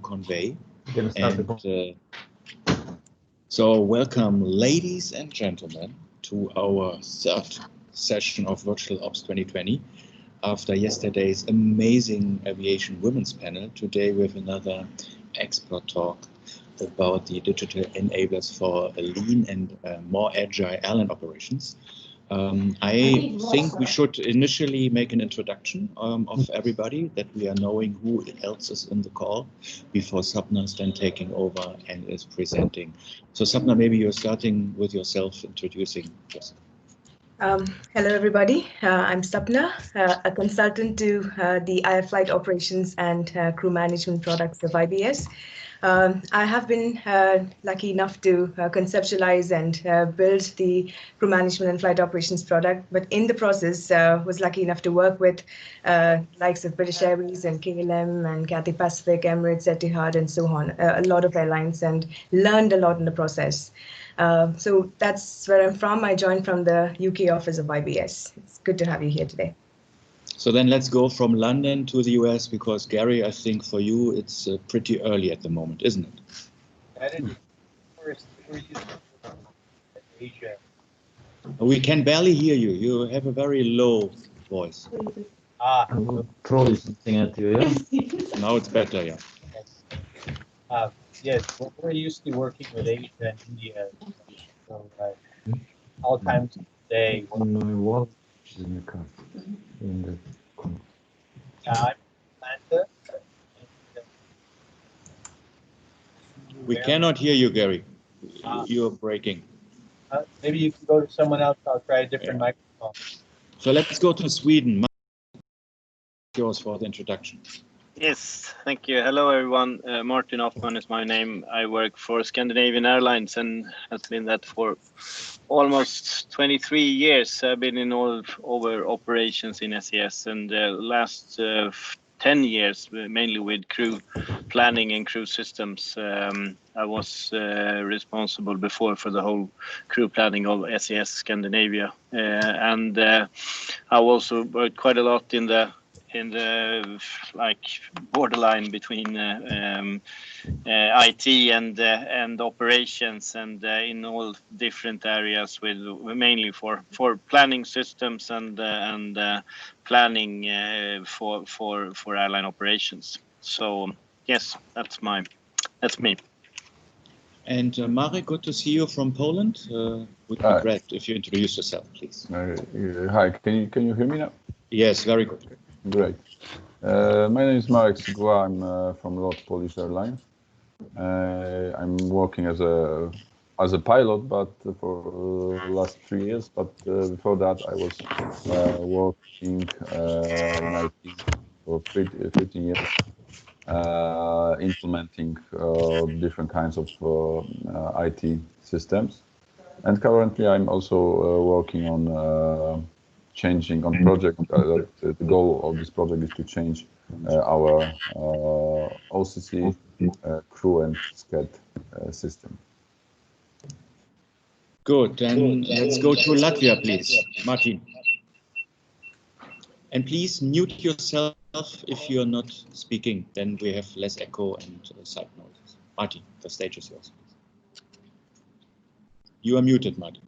convey. So welcome, ladies and gentlemen, to our third session of Virtual Ops 2020. After yesterday's amazing aviation women's panel, today we have another expert talk about the digital enablers for a lean and more agile airline operations. I think we should initially make an introduction of everybody, that we are knowing who else is in the call before Sapna is then taking over and is presenting. So Sapna, maybe you're starting with yourself, introducing yourself. Hello, everybody. I'm Sapna, a consultant to the IF Flight Operations and Crew Management products of IBS. I have been lucky enough to conceptualize and build the Crew Management and Flight Operations product, but in the process was lucky enough to work with likes of British Airways and KLM and Cathay Pacific, Emirates, Etihad, and so on, a lot of airlines, and learned a lot in the process. So that's where I'm from. I joined from the UK office of IBS. It's good to have you here today. So then let's go from London to the US, because Gary, I think for you it's pretty early at the moment, isn't it? That is first Asia. We can barely hear you. You have a very low voice. Throw something at you, yeah? Now it's better, yeah. Yes, we're used to working with Asia and India. So all times of the day. In I'm Atlanta. We cannot hear you, Gary. You're breaking. Maybe you can go to someone else. I'll try a different microphone. So let's go to Sweden. Yours for the introduction. Yes, thank you. Hello, everyone. Martin Hoffman is my name. I work for Scandinavian Airlines and has been that for almost 23 years. I've been in all over operations in SES, and last 10 years, mainly with crew planning and crew systems. I was responsible before for the whole crew planning of SES Scandinavia. And I also worked quite a lot in the like borderline between IT and operations, and in all different areas, with mainly for planning systems and planning for airline operations. So yes, that's me. And Marek, good to see you from Poland. Would be great if you introduce yourself, please. Hi, can you hear me now? Yes, very good. Great. My name is Marek Sigła. I'm from LOT Polish Airlines. I'm working as a pilot, but for the last 3 years. But before that, I was working in IT for 15 years, implementing different kinds of IT systems. And currently, I'm also working on changing on project. The goal of this project is to change our OCC crew and SCAD system. Good, then let's go to Latvia, please. Martin. And please mute yourself if you're not speaking, then we have less echo and side noises. Martin, the stage is yours. You are muted, Martin.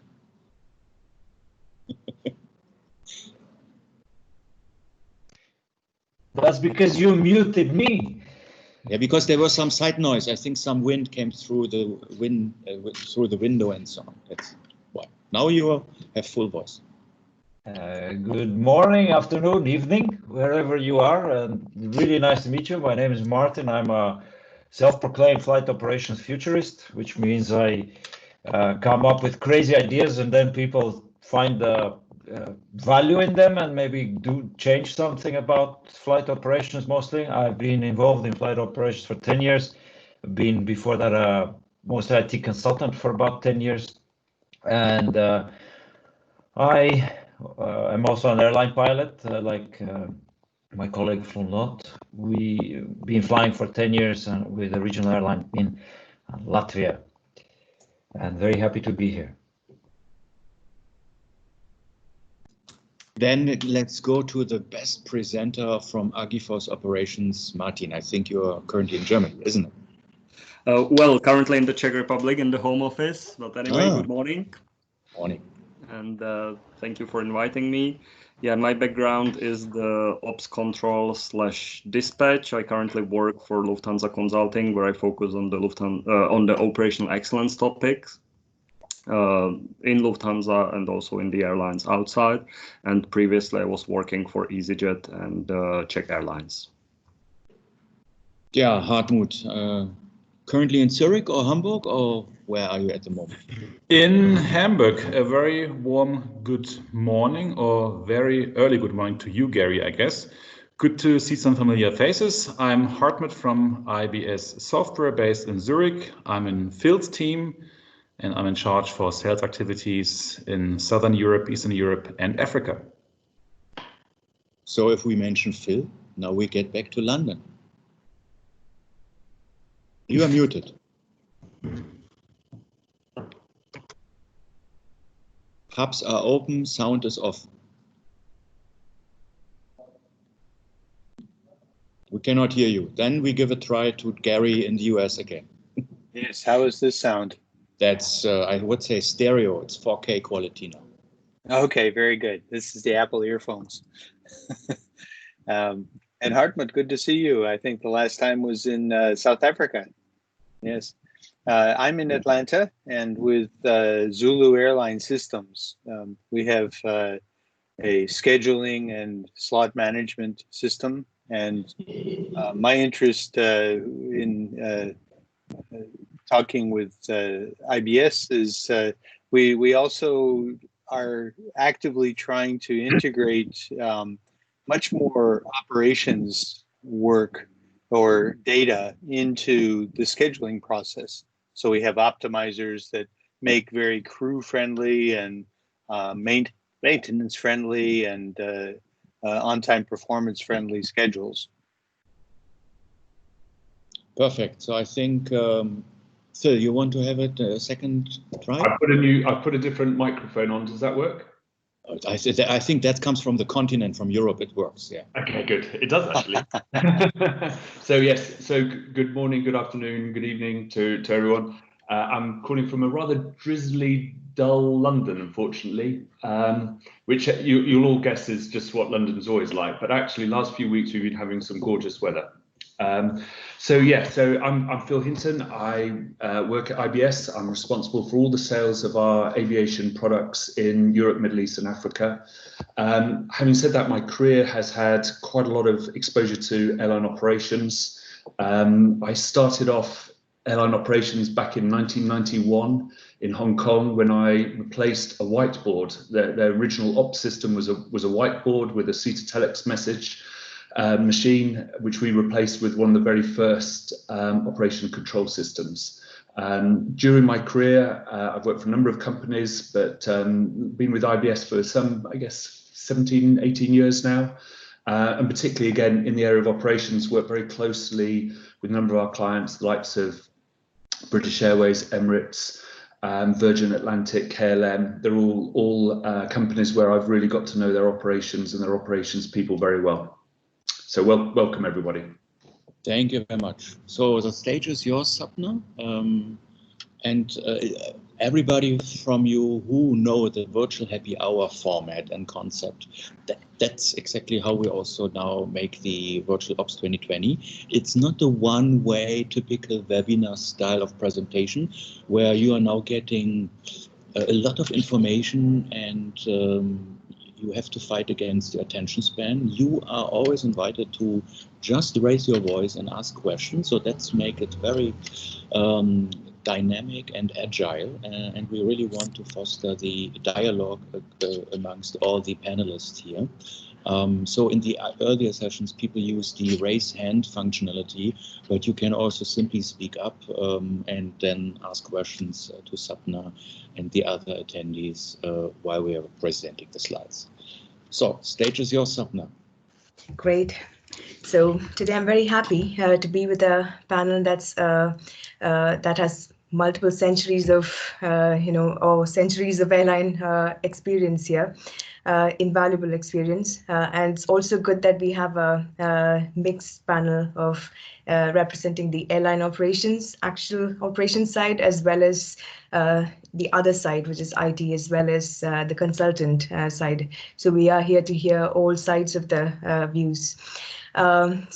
That's because you muted me. Yeah, because there was some side noise. I think some wind came through the window and so on. That's why. Now you have full voice. Good morning, afternoon, evening, wherever you are. Really nice to meet you. My name is Martin. I'm a self-proclaimed flight operations futurist, which means I come up with crazy ideas and then people find the value in them and maybe do change something about flight operations. Mostly I've been involved in flight operations for 10 years, been before that mostly IT consultant for about 10 years, and I'm also an airline pilot, like my colleague from LOT. We've been flying for 10 years with a regional airline in Latvia, and very happy to be here. Then let's go to the best presenter from Agiforce Operations, Martin. I think you're currently in Germany, isn't it? Well, currently in the Czech Republic in the home office, but anyway, Good morning. Morning. And thank you for inviting me. Yeah, my background is the ops control / dispatch. I currently work for Lufthansa Consulting, where I focus on the on the operational excellence topics in Lufthansa and also in the airlines outside. And previously, I was working for EasyJet and Czech Airlines. Yeah, Hartmut. Currently in Zurich or Hamburg, or where are you at the moment? In Hamburg. A very warm good morning, or very early good morning to you, Gary, I guess. Good to see some familiar faces. I'm Hartmut from IBS Software based in Zurich. I'm in Phil's team and I'm in charge for sales activities in Southern Europe, Eastern Europe and Africa. So if we mention Phil, now we get back to London. You are muted. Hubs are open, sound is off. We cannot hear you. Then we give a try to Gary in the US again. Yes, how does this sound? That's, I would say stereo, it's 4K quality now. Okay, very good. This is the Apple earphones. And Hartmut, good to see you. I think the last time was in South Africa. Yes. I'm in Atlanta and with Zulu Airline Systems. We have a scheduling and slot management system. And my interest in talking with IBS is we also are actively trying to integrate much more operations work or data into the scheduling process. So we have optimizers that make very crew friendly and maintenance friendly and on-time performance friendly schedules. Perfect. So I think, Phil, you want to have it a second try? I put a different microphone on. Does that work? I think that comes from the continent, from Europe. It works, yeah. Okay, good. It does actually. So yes, so good morning, good afternoon, good evening to everyone. I'm calling from a rather drizzly, dull London, unfortunately, which you'll all guess is just what London's always like. But actually, last few weeks we've been having some gorgeous weather. So I'm Phil Hinton. I work at IBS. I'm responsible for all the sales of our aviation products in Europe, Middle East and Africa. Having said that, my career has had quite a lot of exposure to airline operations. I started off airline operations back in 1991 in Hong Kong when I replaced a whiteboard. Their original ops system was a whiteboard with a seated telex message machine, which we replaced with one of the very first operation control systems. During my career, I've worked for a number of companies, but been with IBS for some, I guess, 17, 18 years now. And particularly, again, in the area of operations, work very closely with a number of our clients, the likes of British Airways, Emirates, Virgin Atlantic, KLM. They're all companies where I've really got to know their operations and their operations people very well. So welcome, everybody. Thank you very much. So the stage is yours, Sapna. And everybody from you who know the virtual happy hour format and concept, that's exactly how we also now make the Virtual Ops 2020. It's not a one-way typical webinar style of presentation where you are now getting a lot of information and you have to fight against your attention span. You are always invited to just raise your voice and ask questions. So let's make it very dynamic and agile. And we really want to foster the dialogue amongst all the panelists here. So in the earlier sessions, people use the raise hand functionality, but you can also simply speak up and then ask questions to Sapna and the other attendees while we are presenting the slides. So, stage is yours, Sapna. Great. So today I'm very happy to be with a panel that has multiple centuries of, or centuries of airline experience here. invaluable experience. And it's also good that we have a mixed panel of representing the airline operations, actual operations side, as well as the other side, which is IT, as well as the consultant side. So we are here to hear all sides of the views. And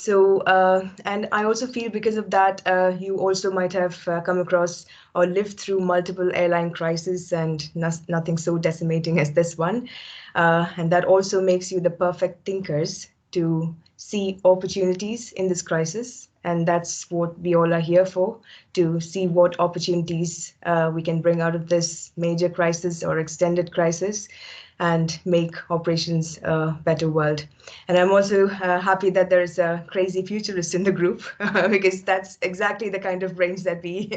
I also feel because of that, you also might have come across or lived through multiple airline crises, and nothing so decimating as this one. And that also makes you the perfect thinkers to see opportunities in this crisis. And that's what we all are here for, to see what opportunities we can bring out of this major crisis or extended crisis and make operations a better world. And I'm also happy that there's a crazy futurist in the group because that's exactly the kind of brains that we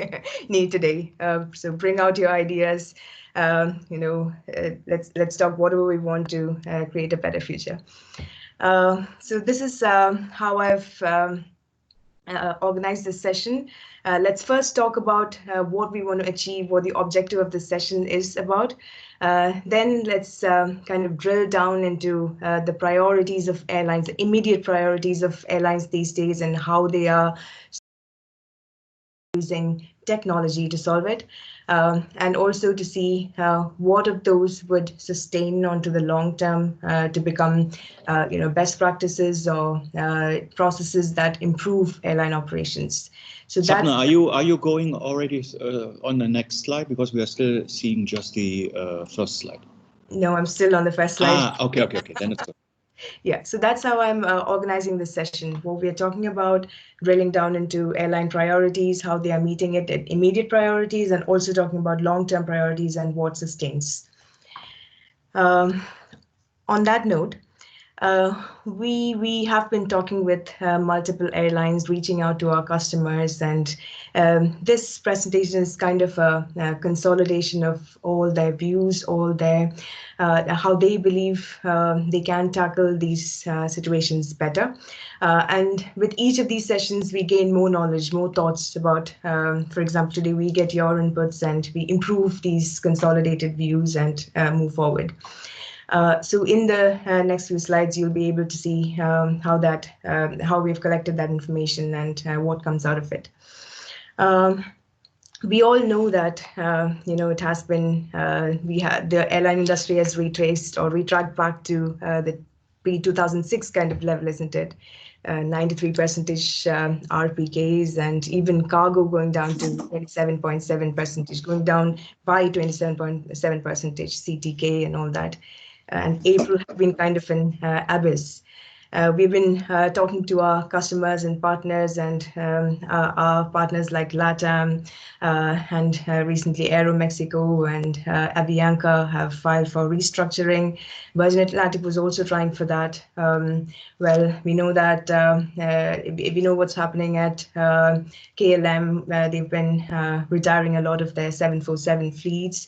need today. So bring out your ideas. Let's talk whatever we want to create a better future. So this is how I've organize this session. Let's first talk about what we want to achieve, what the objective of this session is about. Then let's kind of drill down into the priorities of airlines, the immediate priorities of airlines these days, and how they are using technology to solve it, and also to see what of those would sustain onto the long term to become best practices or processes that improve airline operations. So that's Sapna, are you going already on the next slide, because we are still seeing just the first slide? No, I'm still on the first slide. Okay, then it's good. Yeah, so that's how I'm organizing this session. What we are talking about, drilling down into airline priorities, how they are meeting it at immediate priorities, and also talking about long-term priorities and what sustains. On that note, we have been talking with multiple airlines, reaching out to our customers, and this presentation is kind of a consolidation of all their views, all their how they believe they can tackle these situations better. And with each of these sessions, we gain more knowledge, more thoughts about, for example, today we get your inputs and we improve these consolidated views and move forward. So in the next few slides, you'll be able to see how we've collected that information and what comes out of it. We all know that it has been the airline industry has retracked back to the pre-2006 kind of level, isn't it? 93% RPKs, and even cargo going down to 27.7%, going down by 27.7% CTK and all that. And April has been kind of an abyss. We've been talking to our customers and partners, and our partners like LATAM and recently Aero Mexico and Avianca have filed for restructuring. Virgin Atlantic was also trying for that. Well, we know that we know what's happening at KLM. They've been retiring a lot of their 747 fleets.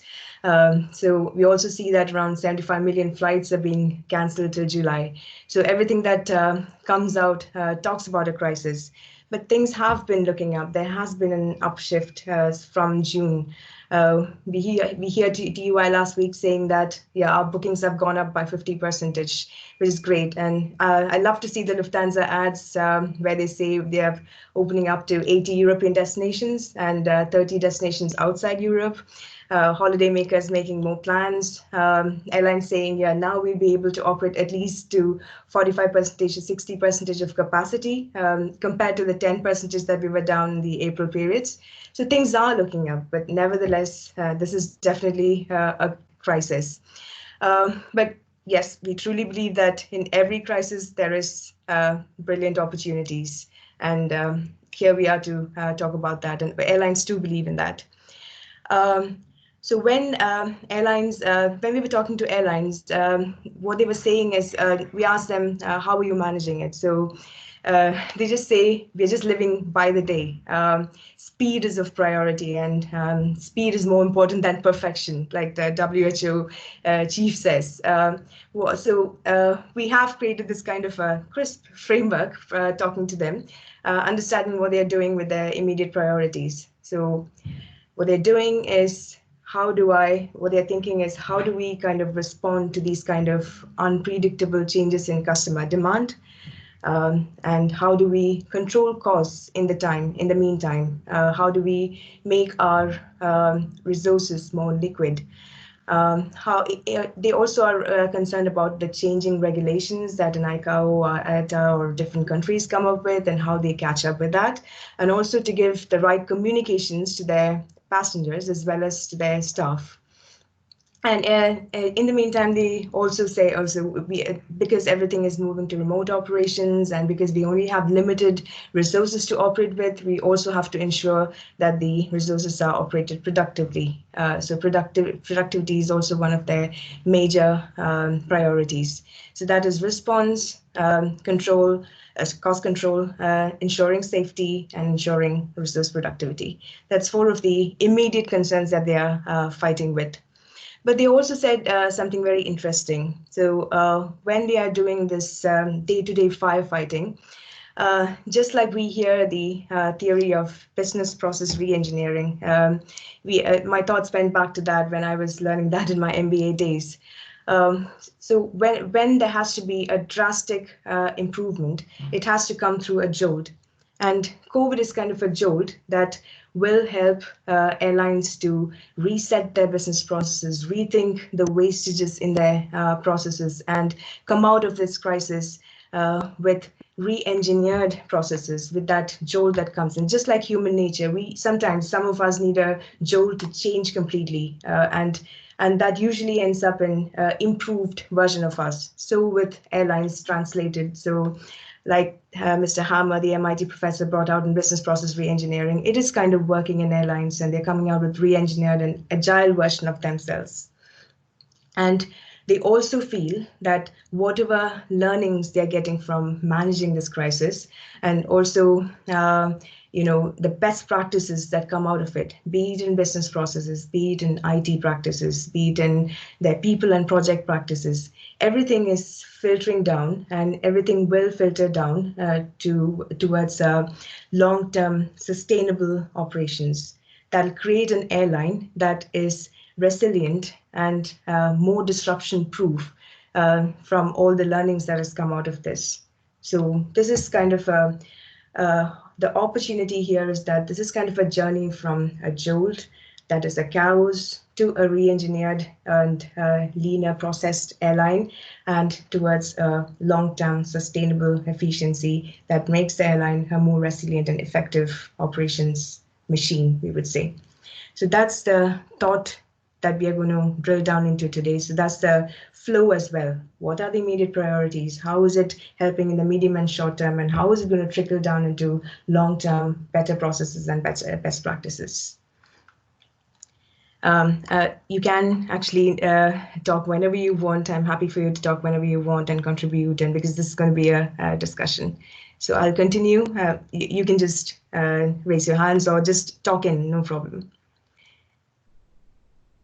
So we also see that around 75 million flights are being cancelled till July. So everything that comes out talks about a crisis, but things have been looking up. There has been an upshift from June. We hear TUI last week saying that our bookings have gone up by 50%, which is great. And I love to see the Lufthansa ads where they say they are opening up to 80 European destinations and 30 destinations outside Europe. Holidaymakers making more plans, airlines saying, now we'll be able to operate at least to 45% to 60% of capacity compared to the 10% that we were down in the April periods. So things are looking up, but nevertheless, this is definitely a crisis. But yes, we truly believe that in every crisis, there is brilliant opportunities. And here we are to talk about that. And airlines do believe in that. So when when we were talking to airlines, what they were saying is, we asked them, how are you managing it? So they just say, we're just living by the day. Speed is of priority, and speed is more important than perfection, like the WHO chief says. So we have created this kind of a crisp framework for talking to them, understanding what they're doing with their immediate priorities. So what they're doing is, what they're thinking is, how do we kind of respond to these kind of unpredictable changes in customer demand? And how do we control costs in the meantime? How do we make our resources more liquid? They also are concerned about the changing regulations that an ICAO or IATA or different countries come up with, and how they catch up with that, and also to give the right communications to their passengers as well as to their staff. And in the meantime, they also say because everything is moving to remote operations, and because we only have limited resources to operate with, we also have to ensure that the resources are operated productively. So productivity is also one of their major priorities. So that is response, control, cost control, ensuring safety, and ensuring resource productivity. That's 4 of the immediate concerns that they are fighting with. But they also said something very interesting. So when they are doing this day-to-day firefighting, just like we hear the theory of business process reengineering, my thoughts went back to that when I was learning that in my MBA days. So when there has to be a drastic improvement, it has to come through a jolt. And COVID is kind of a jolt that will help airlines to reset their business processes, rethink the wastages in their processes, and come out of this crisis with re-engineered processes, with that jolt that comes in. Just like human nature, sometimes some of us need a jolt to change completely, and that usually ends up in improved version of us. So with airlines translated, so like Mr. Hammer, the MIT professor, brought out in business process reengineering, it is kind of working in airlines, and they're coming out with re-engineered and agile version of themselves. And they also feel that whatever learnings they're getting from managing this crisis, and also the best practices that come out of it, be it in business processes, be it in IT practices, be it in their people and project practices, everything is filtering down, and everything will filter down towards long-term sustainable operations that'll create an airline that is resilient and more disruption-proof from all the learnings that has come out of this. So this is kind of the opportunity here is that this is kind of a journey from a jolt that is a chaos to a re-engineered and leaner processed airline, and towards a long-term sustainable efficiency that makes the airline a more resilient and effective operations machine, we would say. So that's the thought that we are going to drill down into today. So that's the flow as well. What are the immediate priorities? How is it helping in the medium and short term? And how is it going to trickle down into long-term better processes and best practices? You can actually talk whenever you want. I'm happy for you to talk whenever you want and contribute, and because this is going to be a discussion. So I'll continue. You can just raise your hands or just talk in, no problem.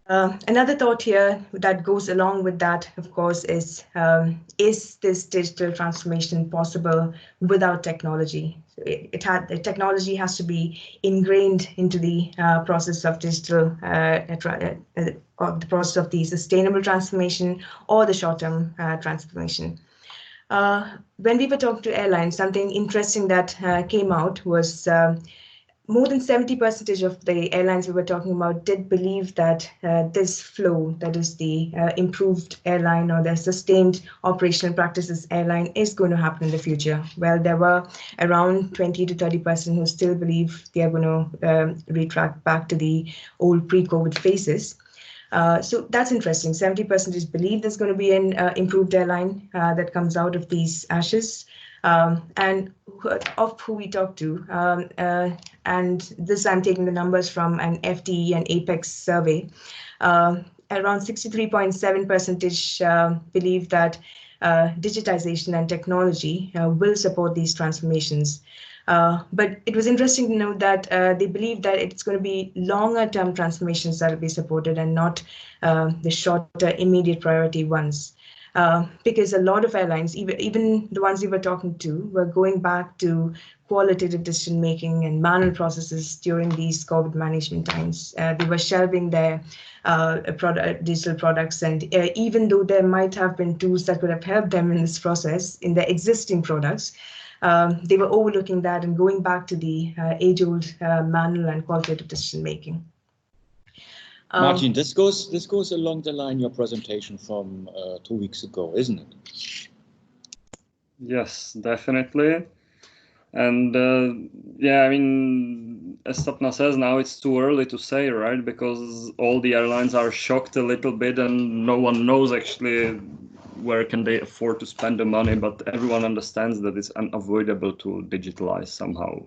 Another thought here that goes along with that, of course, is this digital transformation possible without technology? So the technology has to be ingrained into the process of digital, of the process of the sustainable transformation or the short-term transformation. When we were talking to airlines, something interesting that came out was more than 70% of the airlines we were talking about did believe that this flow, that is the improved airline or the sustained operational practices airline, is going to happen in the future. Well, there were around 20 to 30% who still believe they are going to retract back to the old pre-COVID phases. So that's interesting. 70% believe there's going to be an improved airline that comes out of these ashes. And of who we talked to, and this I'm taking the numbers from an FTE and Apex survey, around 63.7% believe that digitization and technology will support these transformations. But it was interesting to note that they believe that it's going to be longer term transformations that will be supported and not the shorter immediate priority ones. because a lot of airlines, even the ones we were talking to, were going back to qualitative decision making and manual processes during these COVID management times. They were shelving their digital products, and even though there might have been tools that could have helped them in this process in their existing products, they were overlooking that and going back to the age-old manual and qualitative decision making. Martin, this goes along the line your presentation from 2 weeks ago, isn't it? Yes, definitely. And yeah, I mean, as Sapna says, now it's too early to say, right? Because all the airlines are shocked a little bit and no one knows actually where can they afford to spend the money, but everyone understands that it's unavoidable to digitalize somehow.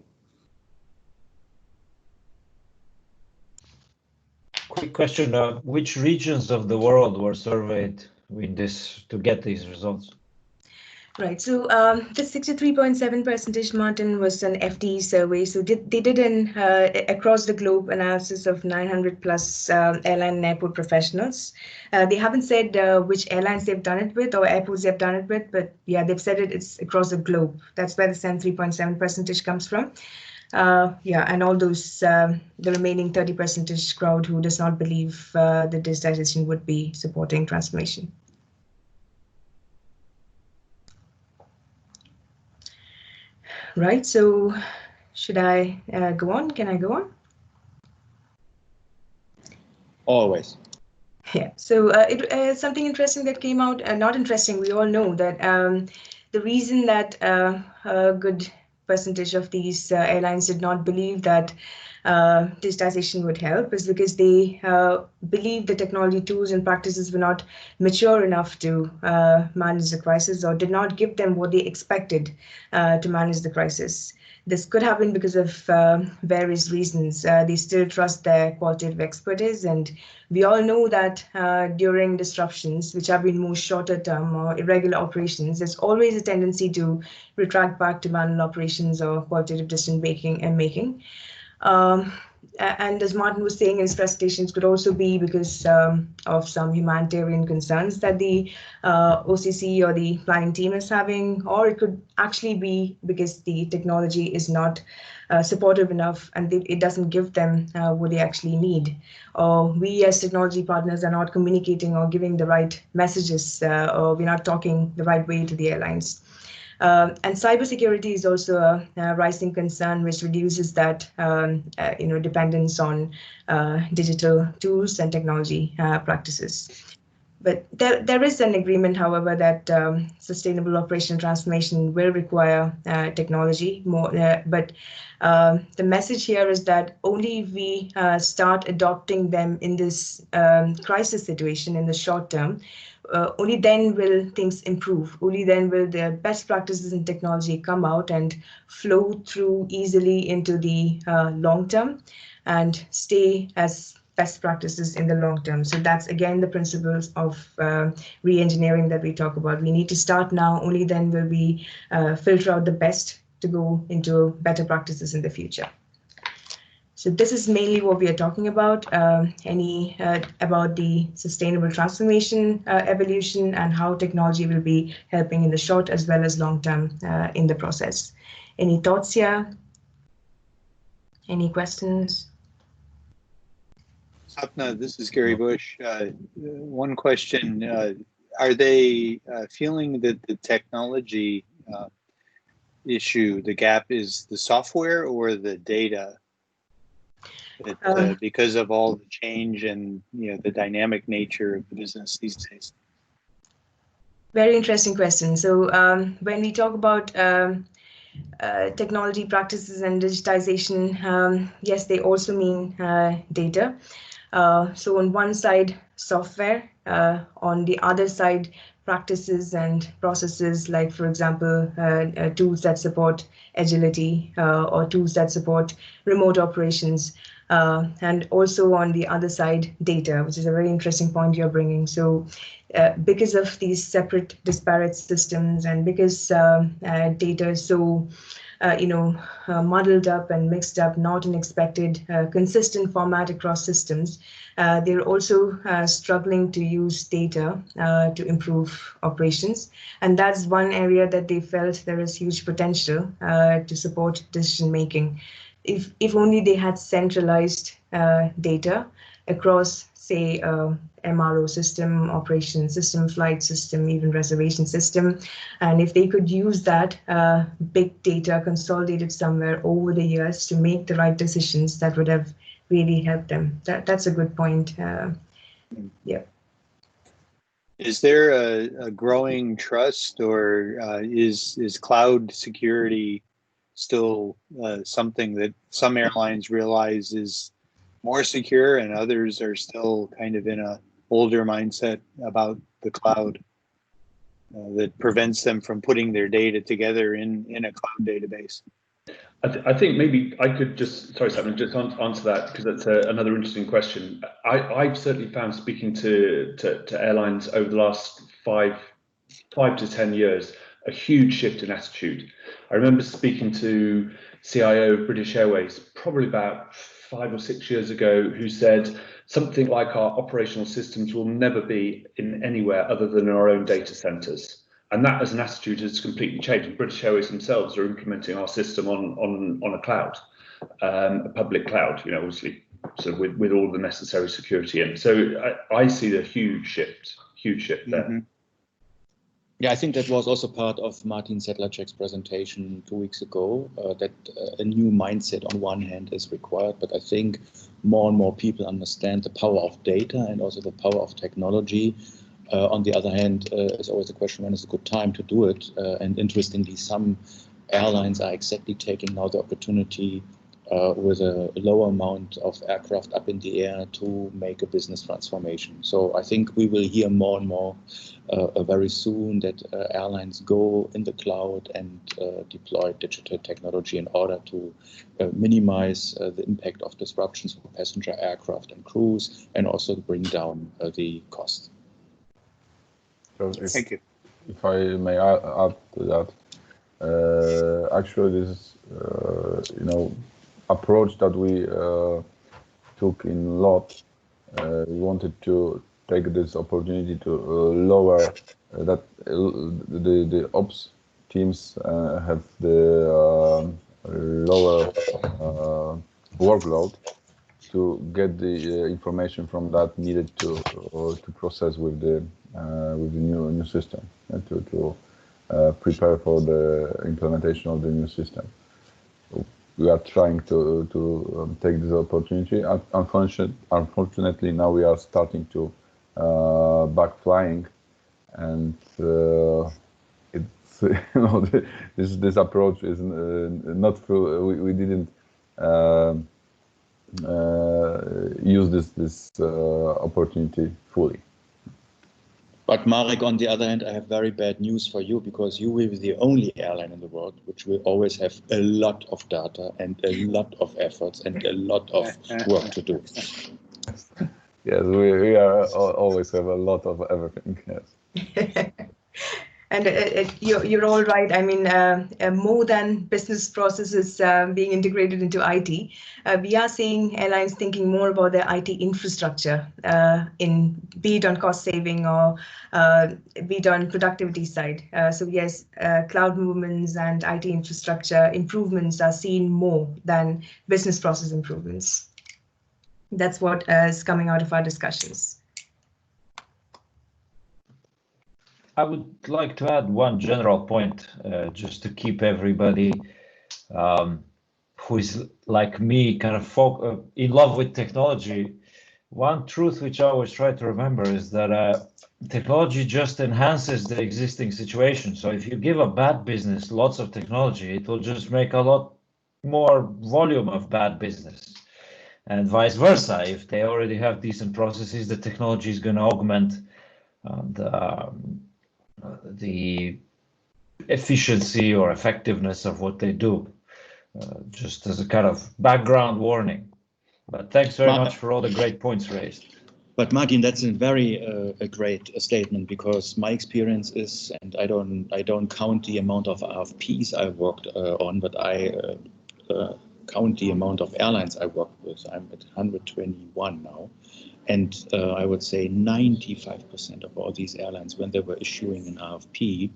Quick question, which regions of the world were surveyed with this to get these results? Right, so the 63.7%, Martin, was an FTE survey. So they did an across the globe analysis of 900 plus airline and airport professionals. They haven't said which airlines they've done it with or airports they've done it with, but yeah, they've said it's across the globe. That's where the 73.7% comes from. Yeah, and all those, the remaining 30% crowd who does not believe the digitization would be supporting transformation. Right, so should I go on? Can I go on? Always. Yeah, so something interesting that came out, not interesting, we all know that the reason that a good percentage of these airlines did not believe that digitization would help is because they believed the technology tools and practices were not mature enough to manage the crisis or did not give them what they expected to manage the crisis. This could have been because of various reasons. They still trust their qualitative expertise, and we all know that during disruptions, which have been more shorter term or irregular operations, there's always a tendency to retract back to manual operations or qualitative decision making. And as Martin was saying in his presentations, could also be because of some humanitarian concerns that the OCC or the planning team is having, or it could actually be because the technology is not supportive enough and it doesn't give them what they actually need. Or we as technology partners are not communicating or giving the right messages, or we're not talking the right way to the airlines. And cybersecurity is also a rising concern, which reduces that dependence on digital tools and technology practices. But there is an agreement, however, that sustainable operation transformation will require technology more. But the message here is that only if we start adopting them in this crisis situation in the short term, only then will things improve. Only then will the best practices in technology come out and flow through easily into the long term and stay as best practices in the long term. So that's again the principles of re-engineering that we talk about. We need to start now, only then will we filter out the best to go into better practices in the future. So this is mainly what we are talking about, about the sustainable transformation evolution and how technology will be helping in the short as well as long term in the process. Any thoughts here? Any questions? Sapna, this is Gary Bush. One question, are they feeling that the technology issue, the gap is the software or the data? Because of all the change and the dynamic nature of the business these days. Very interesting question. So when we talk about technology practices and digitization, yes, they also mean data. So on one side, software, on the other side, practices and processes like, for example, tools that support agility or tools that support remote operations. And also on the other side, data, which is a very interesting point you're bringing. So because of these separate disparate systems and because data is so muddled up and mixed up, not an expected consistent format across systems. They're also struggling to use data to improve operations. And that's one area that they felt there is huge potential to support decision making. If only they had centralized data across, say, MRO system, operation system, flight system, even reservation system. And if they could use that big data consolidated somewhere over the years to make the right decisions, that would have really helped them. That's a good point. Yeah. Is there a growing trust, or is cloud security still something that some airlines realize is more secure and others are still kind of in a older mindset about the cloud that prevents them from putting their data together in a cloud database? I think maybe I could just, sorry, Simon, just answer that, because that's another interesting question. I've certainly found, speaking to airlines over the last five to 10 years, a huge shift in attitude. I remember speaking to CIO of British Airways probably about 5 or 6 years ago, who said something like, our operational systems will never be in anywhere other than our own data centers. And that as an attitude has completely changed. British Airways themselves are implementing our system on a cloud, a public cloud, obviously, so with all the necessary security in. So I see a huge shift there. Mm-hmm. Yeah, I think that was also part of Martin Sedlacek's presentation 2 weeks ago, that a new mindset on one hand is required, but I think more and more people understand the power of data and also the power of technology. On the other hand, it's always a question, when is a good time to do it? And interestingly, some airlines are exactly taking now the opportunity with a lower amount of aircraft up in the air to make a business transformation. So I think we will hear more and more very soon that airlines go in the cloud and deploy digital technology in order to minimize the impact of disruptions for passenger aircraft and crews, and also bring down the cost. So Thank you. If I may add to that, actually this approach that we took in LOT, we wanted to take this opportunity to lower that the ops teams have the lower workload, to get the information from that needed to process with the new system, and to prepare for the implementation of the new system. So we are trying to take this opportunity. Unfortunately, now we are starting to back flying, and it's this approach is not through. We didn't use this opportunity fully. But Marek, on the other hand, I have very bad news for you, because you will be the only airline in the world which will always have a lot of data and a lot of efforts and a lot of work to do. Yes, we are always have a lot of everything. Yes. And you're all right. I mean, more than business processes being integrated into IT, we are seeing airlines thinking more about their IT infrastructure, be it on cost saving or be it on productivity side. So yes, cloud movements and IT infrastructure improvements are seen more than business process improvements. That's what is coming out of our discussions. I would like to add one general point, just to keep everybody who is like me kind of in love with technology. One truth which I always try to remember is that technology just enhances the existing situation. So if you give a bad business lots of technology, it will just make a lot more volume of bad business. And vice versa, if they already have decent processes, the technology is going to augment the efficiency or effectiveness of what they do, just as a kind of background warning. But thanks very much for all the great points raised. But Martin, that's a very a great statement, because my experience is, and I don't count the amount of RFPs I worked on, but I count the amount of airlines I worked with. I'm at 121 now, and I would say 95% of all these airlines, when they were issuing an RFP,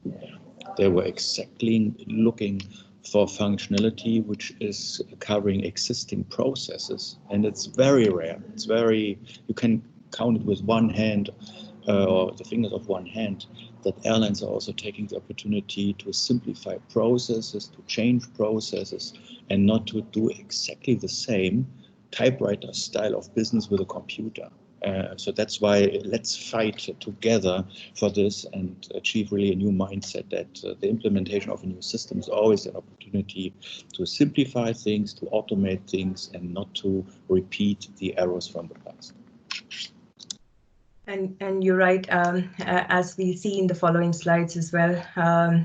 they were exactly looking for functionality which is covering existing processes, and it's very rare. It's very, you can count it with one hand, or the fingers of one hand, that airlines are also taking the opportunity to simplify processes, to change processes, and not to do exactly the same typewriter style of business with a computer. So that's why let's fight together for this and achieve really a new mindset, that the implementation of a new system is always an opportunity to simplify things, to automate things, and not to repeat the errors from the past. And you're right, as we see in the following slides as well,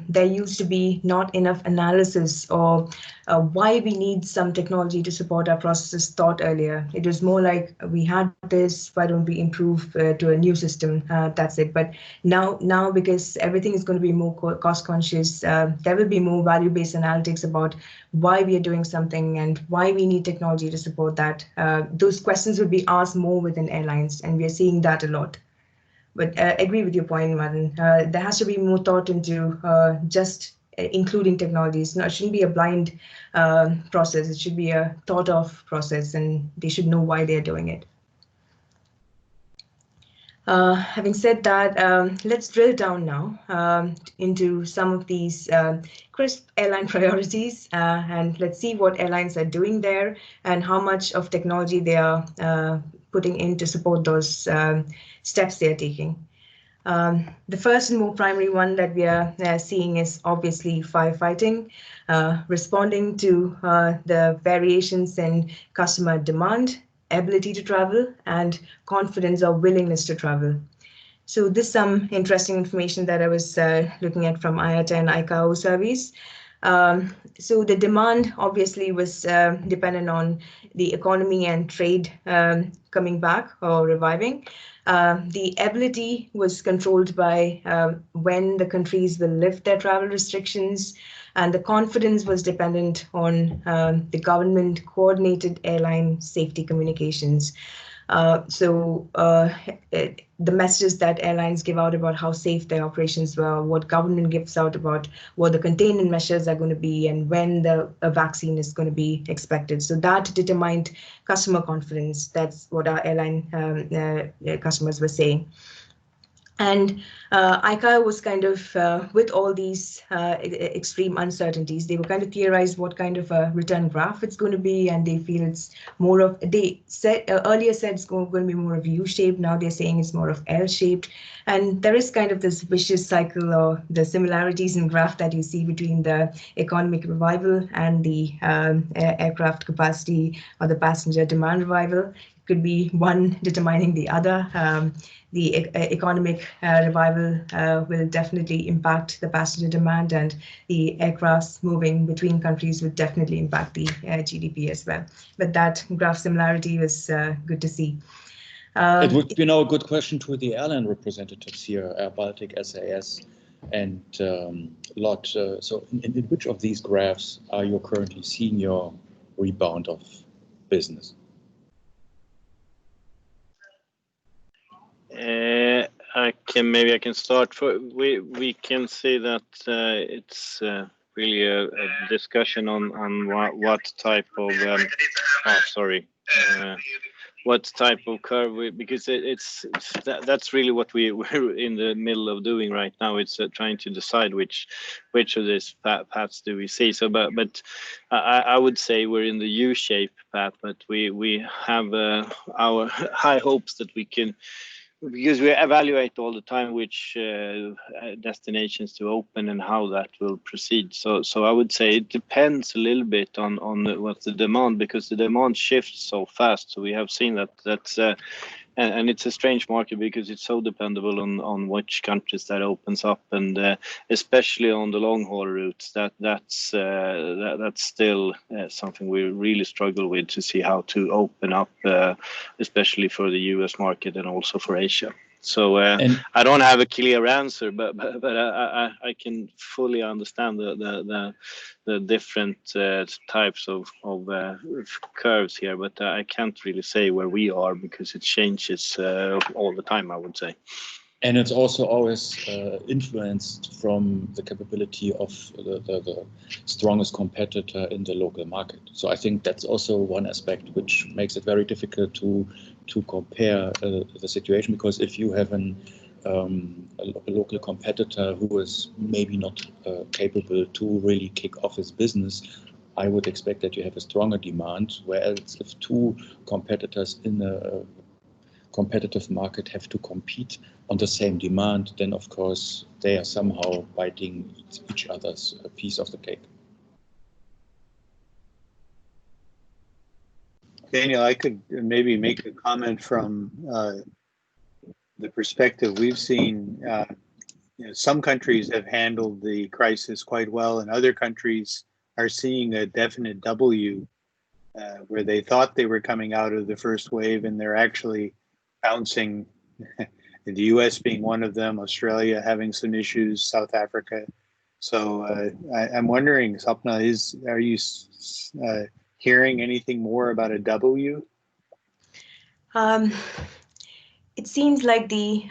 there used to be not enough analysis or why we need some technology to support our processes thought earlier. It was more like, we had this, why don't we improve to a new system? That's it. But now because everything is going to be more cost conscious, there will be more value-based analytics about why we are doing something and why we need technology to support that. Those questions will be asked more within airlines, and we are seeing that a lot. But agree with your point, Martin. There has to be more thought into just including technologies. No, it shouldn't be a blind process. It should be a thought of process, and they should know why they're doing it. Having said that, let's drill down now into some of these crisp airline priorities, and let's see what airlines are doing there and how much of technology they are putting in to support those steps they are taking. The first and more primary one that we are seeing is obviously firefighting, responding to the variations in customer demand, ability to travel, and confidence or willingness to travel. So this is some interesting information that I was looking at from IATA and ICAO surveys. So the demand obviously was dependent on the economy and trade coming back or reviving. The ability was controlled by when the countries will lift their travel restrictions, and the confidence was dependent on the government coordinated airline safety communications. The messages that airlines give out about how safe their operations were, what government gives out about what the containment measures are going to be, and when a vaccine is going to be expected. So that determined customer confidence. That's what our airline customers were saying. And ICAO was kind of, with all these extreme uncertainties, they were kind of theorized what kind of a return graph it's going to be, and they feel it's more of, they said earlier said it's going to be more of U-shaped, now they're saying it's more of L-shaped. And there is kind of this vicious cycle, or the similarities in graph that you see between the economic revival and the aircraft capacity or the passenger demand revival. It could be one determining the other. The economic revival will definitely impact the passenger demand, and the aircrafts moving between countries would definitely impact the GDP as well. But that graph similarity was good to see. It would be now a good question to the airline representatives here, Air Baltic, SAS, and LOT. So in which of these graphs are you currently seeing your rebound of business? Maybe I can start. We can see that it's really a discussion on what type of what type of curve, because that's really what we're in the middle of doing right now. It's trying to decide which of these paths do we see. So, but I would say we're in the U-shaped path, but we have our high hopes that we can, because we evaluate all the time which destinations to open and how that will proceed. So I would say it depends a little bit on what's the demand, because the demand shifts so fast. So we have seen that and it's a strange market because it's so dependable on which countries that opens up, and especially on the long haul routes. That's still something we really struggle with to see how to open up, especially for the US market and also for Asia. So I don't have a clear answer, but I can fully understand the different types of curves here, but I can't really say where we are because it changes all the time, I would say. And it's also always influenced from the capability of the strongest competitor in the local market. So I think that's also one aspect which makes it very difficult to compare the situation, because if you have a local competitor who is maybe not capable to really kick off his business, I would expect that you have a stronger demand, whereas if two competitors in a competitive market have to compete on the same demand, then of course they are somehow biting each other's piece of the cake. Daniel, I could maybe make a comment from the perspective we've seen. Some countries have handled the crisis quite well, and other countries are seeing a definite W, where they thought they were coming out of the first wave and they're actually bouncing. The US being one of them, Australia having some issues, South Africa. So I'm wondering, Sapna, are you hearing anything more about a W? It seems like the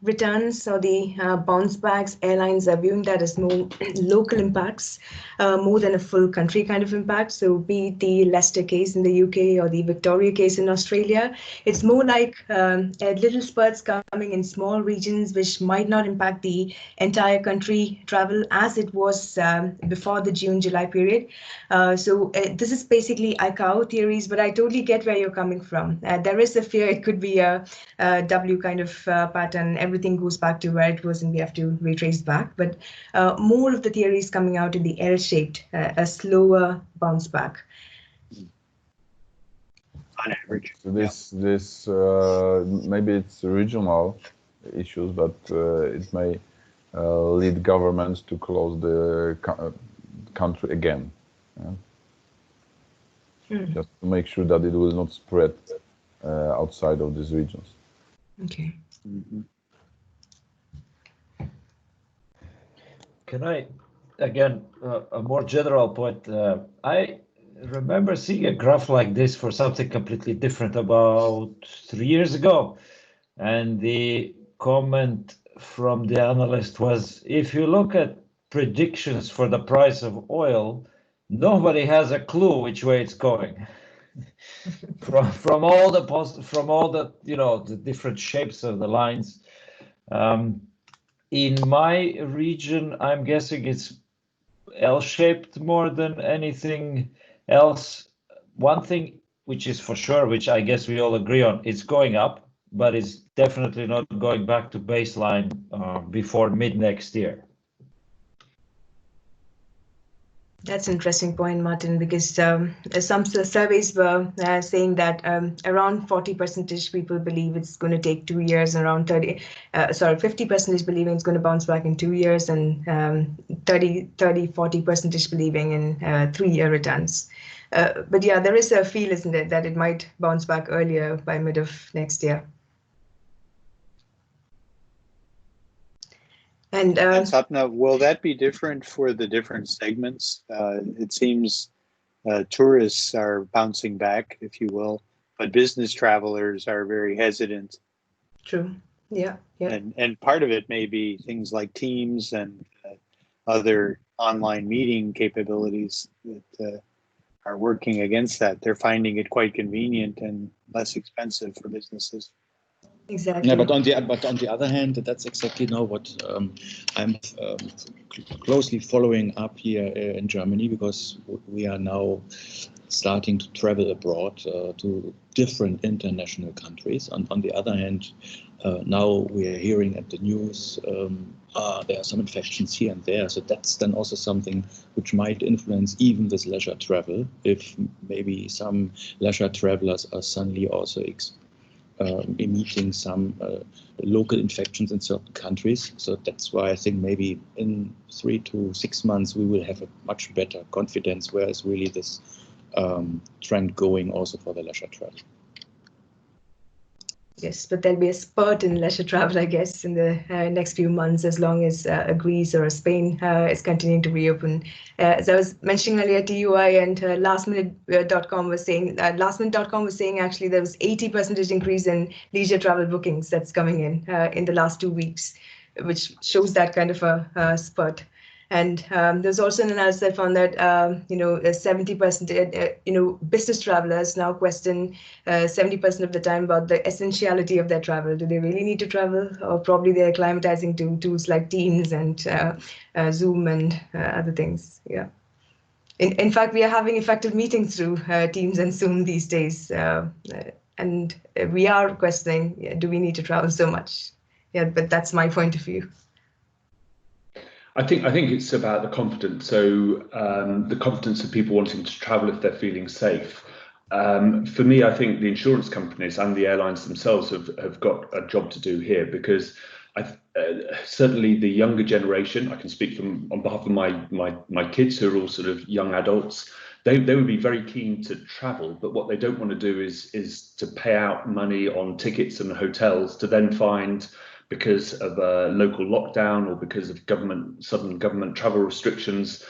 returns or the bounce backs, airlines are viewing that as more local impacts, more than a full country kind of impact. So be it the Leicester case in the UK or the Victoria case in Australia, it's more like little spurts coming in small regions, which might not impact the entire country travel as it was before the June-July period. So this is basically ICAO theories, but I totally get where you're coming from. There is a fear it could be a W kind of pattern, everything goes back to where it was and we have to retrace back. But more of the theories coming out in the L-shaped, a slower bounce back. On average. So this maybe it's regional issues, but it may lead governments to close the country again. Just to make sure that it will not spread outside of these regions. Okay. Can I, again, a more general point? I remember seeing a graph like this for something completely different about 3 years ago. And the comment from the analyst was, if you look at predictions for the price of oil, nobody has a clue which way it's going. from all the the different shapes of the lines. In my region, I'm guessing it's L-shaped more than anything else. One thing which is for sure, which I guess we all agree on, it's going up, but it's definitely not going back to baseline before mid next year. That's an interesting point, Martin, because some surveys were saying that around 40% people believe it's going to take 2 years, around 50% believing it's going to bounce back in 2 years, and 40% believing in 3-year returns. But yeah, there is a feel, isn't it, that it might bounce back earlier by mid of next year. And Sapna, will that be different for the different segments? It seems tourists are bouncing back, if you will, but business travelers are very hesitant. True. Yeah. And part of it may be things like Teams and other online meeting capabilities that are working against that. They're finding it quite convenient and less expensive for businesses. Exactly. Yeah, but on the other hand, that's exactly now what I'm closely following up here in Germany, because we are now starting to travel abroad to different international countries. On the other hand, now we are hearing at the news there are some infections here and there, so that's then also something which might influence even this leisure travel, if maybe some leisure travelers are suddenly also meeting some local infections in certain countries. So that's why I think maybe in 3 to 6 months we will have a much better confidence where is really this trend going also for the leisure travel. Yes, but there'll be a spurt in leisure travel, I guess, in the next few months, as long as Greece or Spain is continuing to reopen. As I was mentioning earlier, TUI and lastminute.com was saying, lastminute.com was saying actually there was 80% increase in leisure travel bookings that's coming in the last 2 weeks, which shows that kind of a spurt. And there's also an analysis that found that 70% business travelers now question 70% of the time about the essentiality of their travel. Do they really need to travel, or probably they're acclimatizing to tools like Teams and Zoom and other things? Yeah. In fact, we are having effective meetings through Teams and Zoom these days, and we are questioning: do we need to travel so much? Yeah, but that's my point of view. I think it's about the confidence. So the confidence of people wanting to travel if they're feeling safe. For me, I think the insurance companies and the airlines themselves have got a job to do here, because certainly the younger generation, I can speak on behalf of my kids who are all sort of young adults, they would be very keen to travel, but what they don't want to do is to pay out money on tickets and hotels to then find, because of a local lockdown or because of sudden government travel restrictions,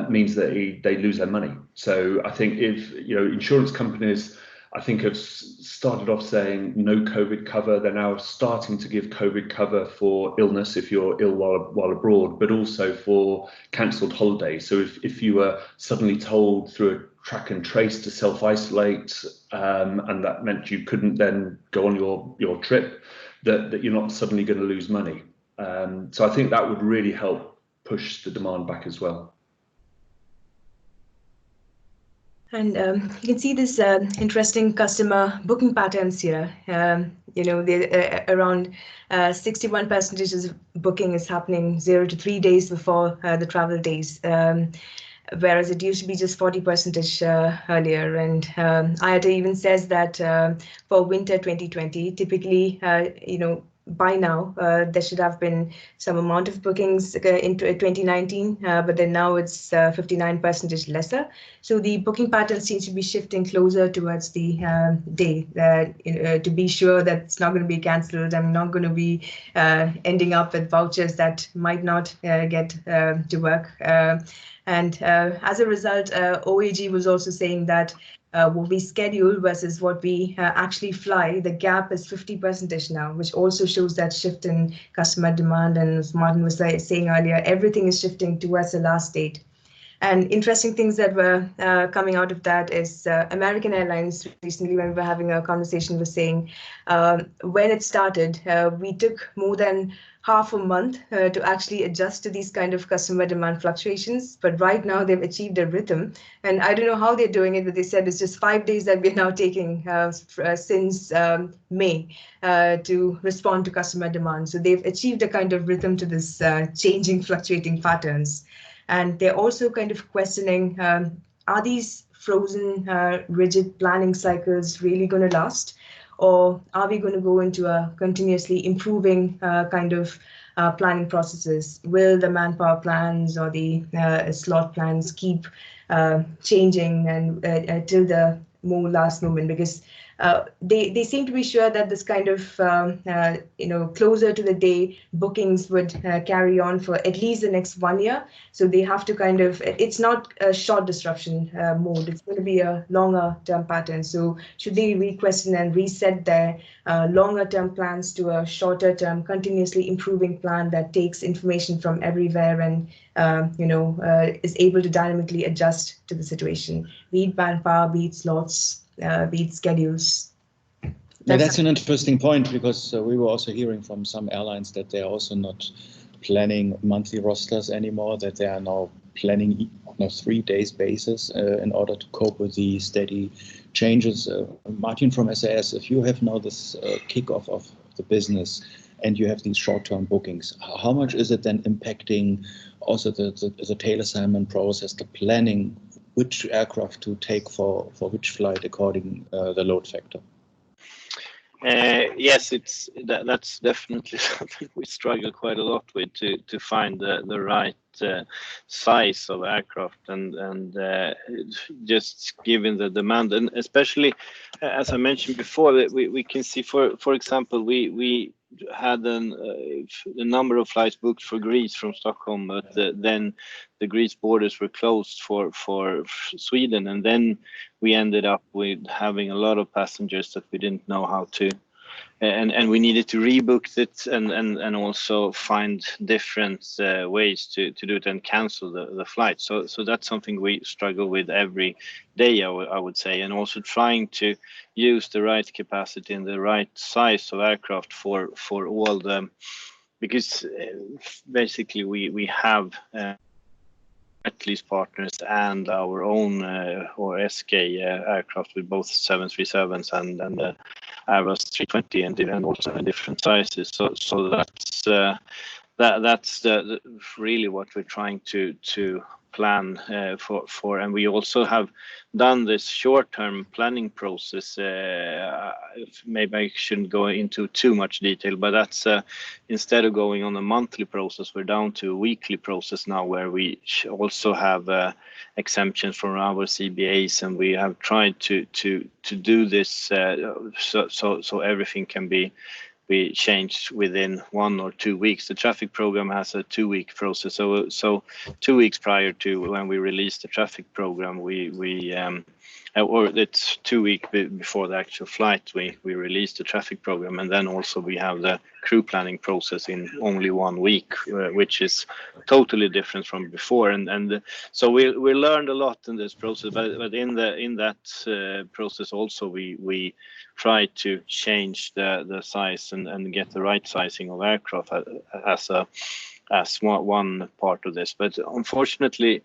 means that they lose their money. So I think if insurance companies, I think, have started off saying no COVID cover, they're now starting to give COVID cover for illness if you're ill while abroad, but also for cancelled holidays. So if you were suddenly told through a track and trace to self-isolate, and that meant you couldn't then go on your trip, that you're not suddenly going to lose money. So I think that would really help push the demand back as well. And you can see this interesting customer booking patterns here. Around 61% of booking is happening 0 to 3 days before the travel days, whereas it used to be just 40% earlier. And IATA even says that for winter 2020, typically, by now, there should have been some amount of bookings in 2019, but then now it's 59% lesser. So the booking pattern seems to be shifting closer towards the day, to be sure that it's not going to be cancelled. I'm not going to be ending up with vouchers that might not get to work. And as a result, OAG was also saying that what we schedule versus what we actually fly, the gap is 50% now, which also shows that shift in customer demand. And as Martin was saying earlier, everything is shifting towards the last date. And interesting things that were coming out of that is American Airlines recently, when we were having a conversation, was saying when it started, we took more than half a month to actually adjust to these kind of customer demand fluctuations. But right now they've achieved a rhythm. And I don't know how they're doing it, but they said it's just 5 days that we're now taking since May to respond to customer demand. So they've achieved a kind of rhythm to this changing, fluctuating patterns. And they're also kind of questioning, are these frozen, rigid planning cycles really going to last? Or are we going to go into a continuously improving kind of planning processes? Will the manpower plans or the slot plans keep changing and till the more last moment? Because they seem to be sure that this kind of closer to the day bookings would carry on for at least the next 1 year. So they have to kind of, it's not a short disruption mode, it's going to be a longer term pattern. So should they re-question and reset their longer term plans to a shorter term, continuously improving plan that takes information from everywhere and is able to dynamically adjust to the situation, be it manpower, be it slots, be it schedules. That's an interesting point, because we were also hearing from some airlines that they're also not planning monthly rosters anymore, that they are now planning on a 3 days basis in order to cope with the steady changes. Martin from SAS, if you have now this kickoff of the business and you have these short-term bookings, how much is it then impacting also the tail assignment process, the planning, which aircraft to take for which flight according the load factor? Yes, that's definitely something we struggle quite a lot with to find the right size of aircraft and just given the demand, and especially as I mentioned before, that we can see for example we had a number of flights booked for Greece from Stockholm, but then the Greece borders were closed for Sweden, and then we ended up with having a lot of passengers that we didn't know how to, and we needed to rebook it and also find different ways to do it and cancel the flight. So that's something we struggle with every day, I would say, and also trying to use the right capacity and the right size of aircraft for all the, because basically we have at least partners and our own or SK aircraft with both 737s and Airbus 320 and also in different sizes. So that's the really what we're trying to plan for, and we also have done this short-term planning process. Maybe I shouldn't go into too much detail, but that's instead of going on a monthly process, we're down to a weekly process now, where we also have exemptions from our CBAs, and we have tried to do this so everything can be changed within 1 or 2 weeks. The traffic program has a 2-week process. So 2 weeks prior to when we release the traffic program, or it's 2 weeks before the actual flight, we release the traffic program, and then also we have the crew planning process in only 1 week, which is totally different from before. And so we learned a lot in this process, but in that process also we try to change the size and get the right sizing of aircraft as one part of this. But unfortunately,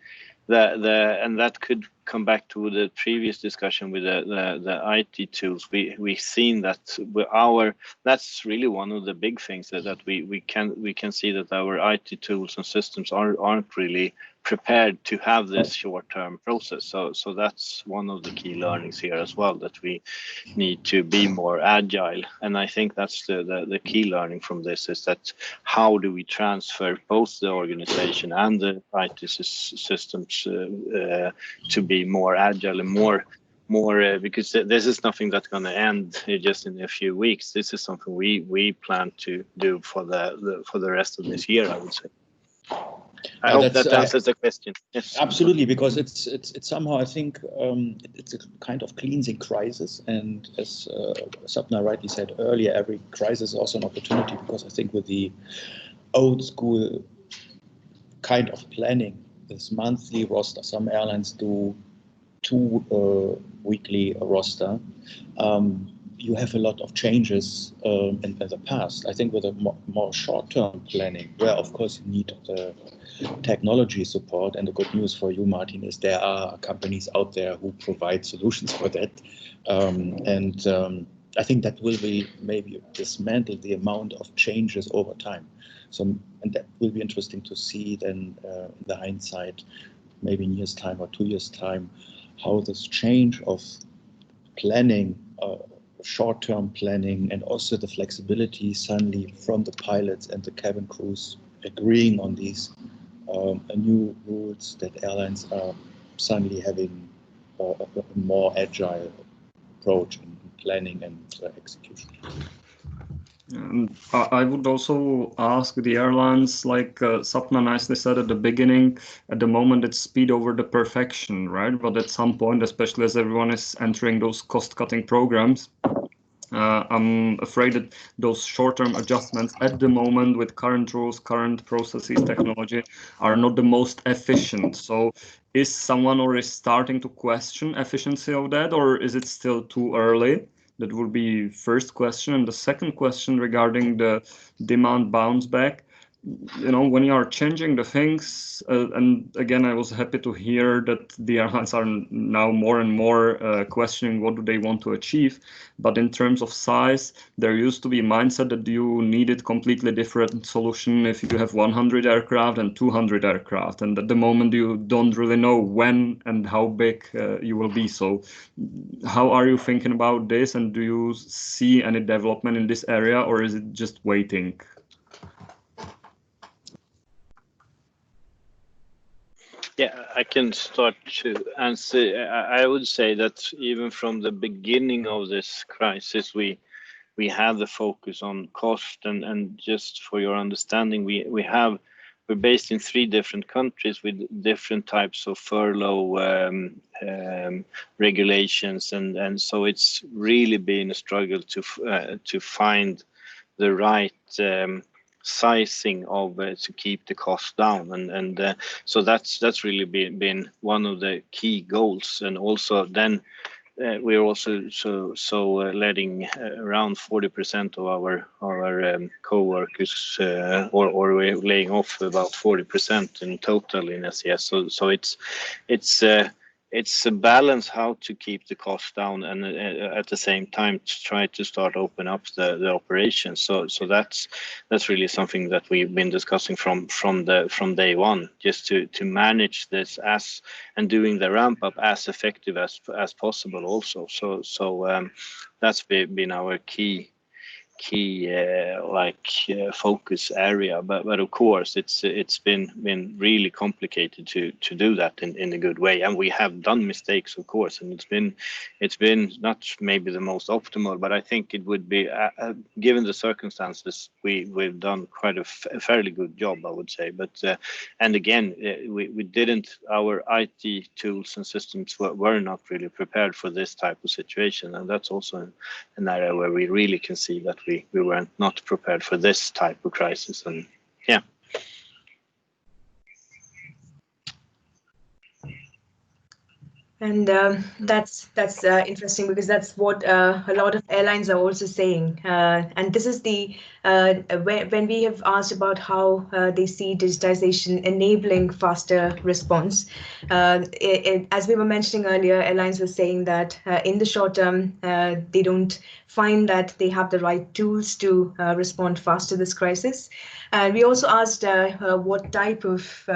and that could come back to the previous discussion with the IT tools. We've seen that that's really one of the big things that we can see that our IT tools and systems aren't really prepared to have this short-term process. So that's one of the key learnings here as well, that we need to be more agile. And I think that's the key learning from this, is that how do we transfer both the organization and the IT systems to be more agile and more because this is nothing that's going to end just in a few weeks. This is something we plan to do for the rest of this year, I would say. I hope that answers the question. Yes. Absolutely, because it's somehow, I think it's a kind of cleansing crisis, and as Sapna rightly said earlier, every crisis is also an opportunity, because I think with the old school kind of planning, this monthly roster, some airlines do 2 weekly roster. You have a lot of changes in the past. I think with a more short-term planning, where of course you need the technology support, and the good news for you, Martin, is there are companies out there who provide solutions for that. I think that will be maybe dismantle the amount of changes over time. And that will be interesting to see then in the hindsight, maybe in a year's time or 2 years' time, how this change of planning, short-term planning, and also the flexibility suddenly from the pilots and the cabin crews agreeing on these new rules, that airlines are suddenly having a more agile approach in planning and execution. I would also ask the airlines, like Sapna nicely said at the beginning, at the moment it's speed over the perfection, right? But at some point, especially as everyone is entering those cost-cutting programs, I'm afraid that those short-term adjustments at the moment with current rules, current processes, technology are not the most efficient. So is someone already starting to question efficiency of that, or is it still too early? That would be first question. And the second question regarding the demand bounce back, when you are changing the things, and again, I was happy to hear that the airlines are now more and more questioning what do they want to achieve. But in terms of size, there used to be a mindset that you needed completely different solution if you have 100 aircraft and 200 aircraft. And at the moment, you don't really know when and how big you will be. So how are you thinking about this? And do you see any development in this area, or is it just waiting? Yeah, I can start to answer. I would say that even from the beginning of this crisis, we have the focus on cost, and just for your understanding, we're based in 3 different countries with different types of furlough regulations, and so it's really been a struggle to find the right sizing of to keep the cost down, and so that's really been one of the key goals. And also then we're also letting around 40% of our co-workers or we're laying off about 40% in total in SES. So it's a balance how to keep the cost down and at the same time to try to start open up the operation. So that's really something that we've been discussing from day one, just to manage this and doing the ramp up as effective as possible also. So that's been our key focus area, but of course it's been really complicated to do that in a good way, and we have done mistakes, of course, and it's been not maybe the most optimal, but I think it would be given the circumstances we've done quite a fairly good job, I would say. But and again, we didn't, our IT tools and systems were not really prepared for this type of situation, and that's also an area where we really can see that we were not prepared for this type of crisis. And yeah. And that's interesting, because that's what a lot of airlines are also saying. And this is the when we have asked about how they see digitization enabling faster response. As we were mentioning earlier, airlines were saying that in the short term, they don't find that they have the right tools to respond fast to this crisis. And we also asked what type of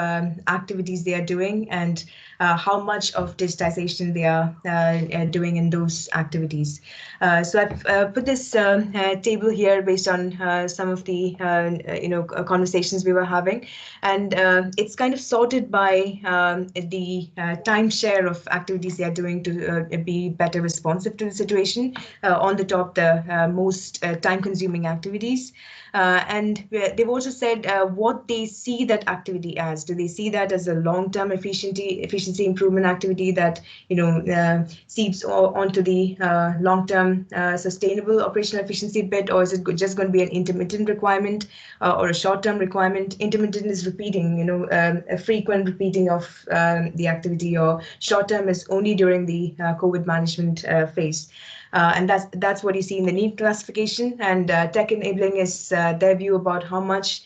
activities they are doing, and how much of digitization they are doing in those activities. So I've put this table here based on some of the conversations we were having, and it's kind of sorted by the time share of activities they are doing to be better responsive to the situation. On the top, the most time-consuming activities. And they've also said what they see that activity as. Do they see that as a long-term efficiency improvement activity that seeps onto the long-term sustainable operational efficiency bit, or is it just going to be an intermittent requirement or a short-term requirement? Intermittent is repeating, a frequent repeating of the activity, or short-term is only during the COVID management phase. And that's what you see in the need classification. And tech enabling is their view about how much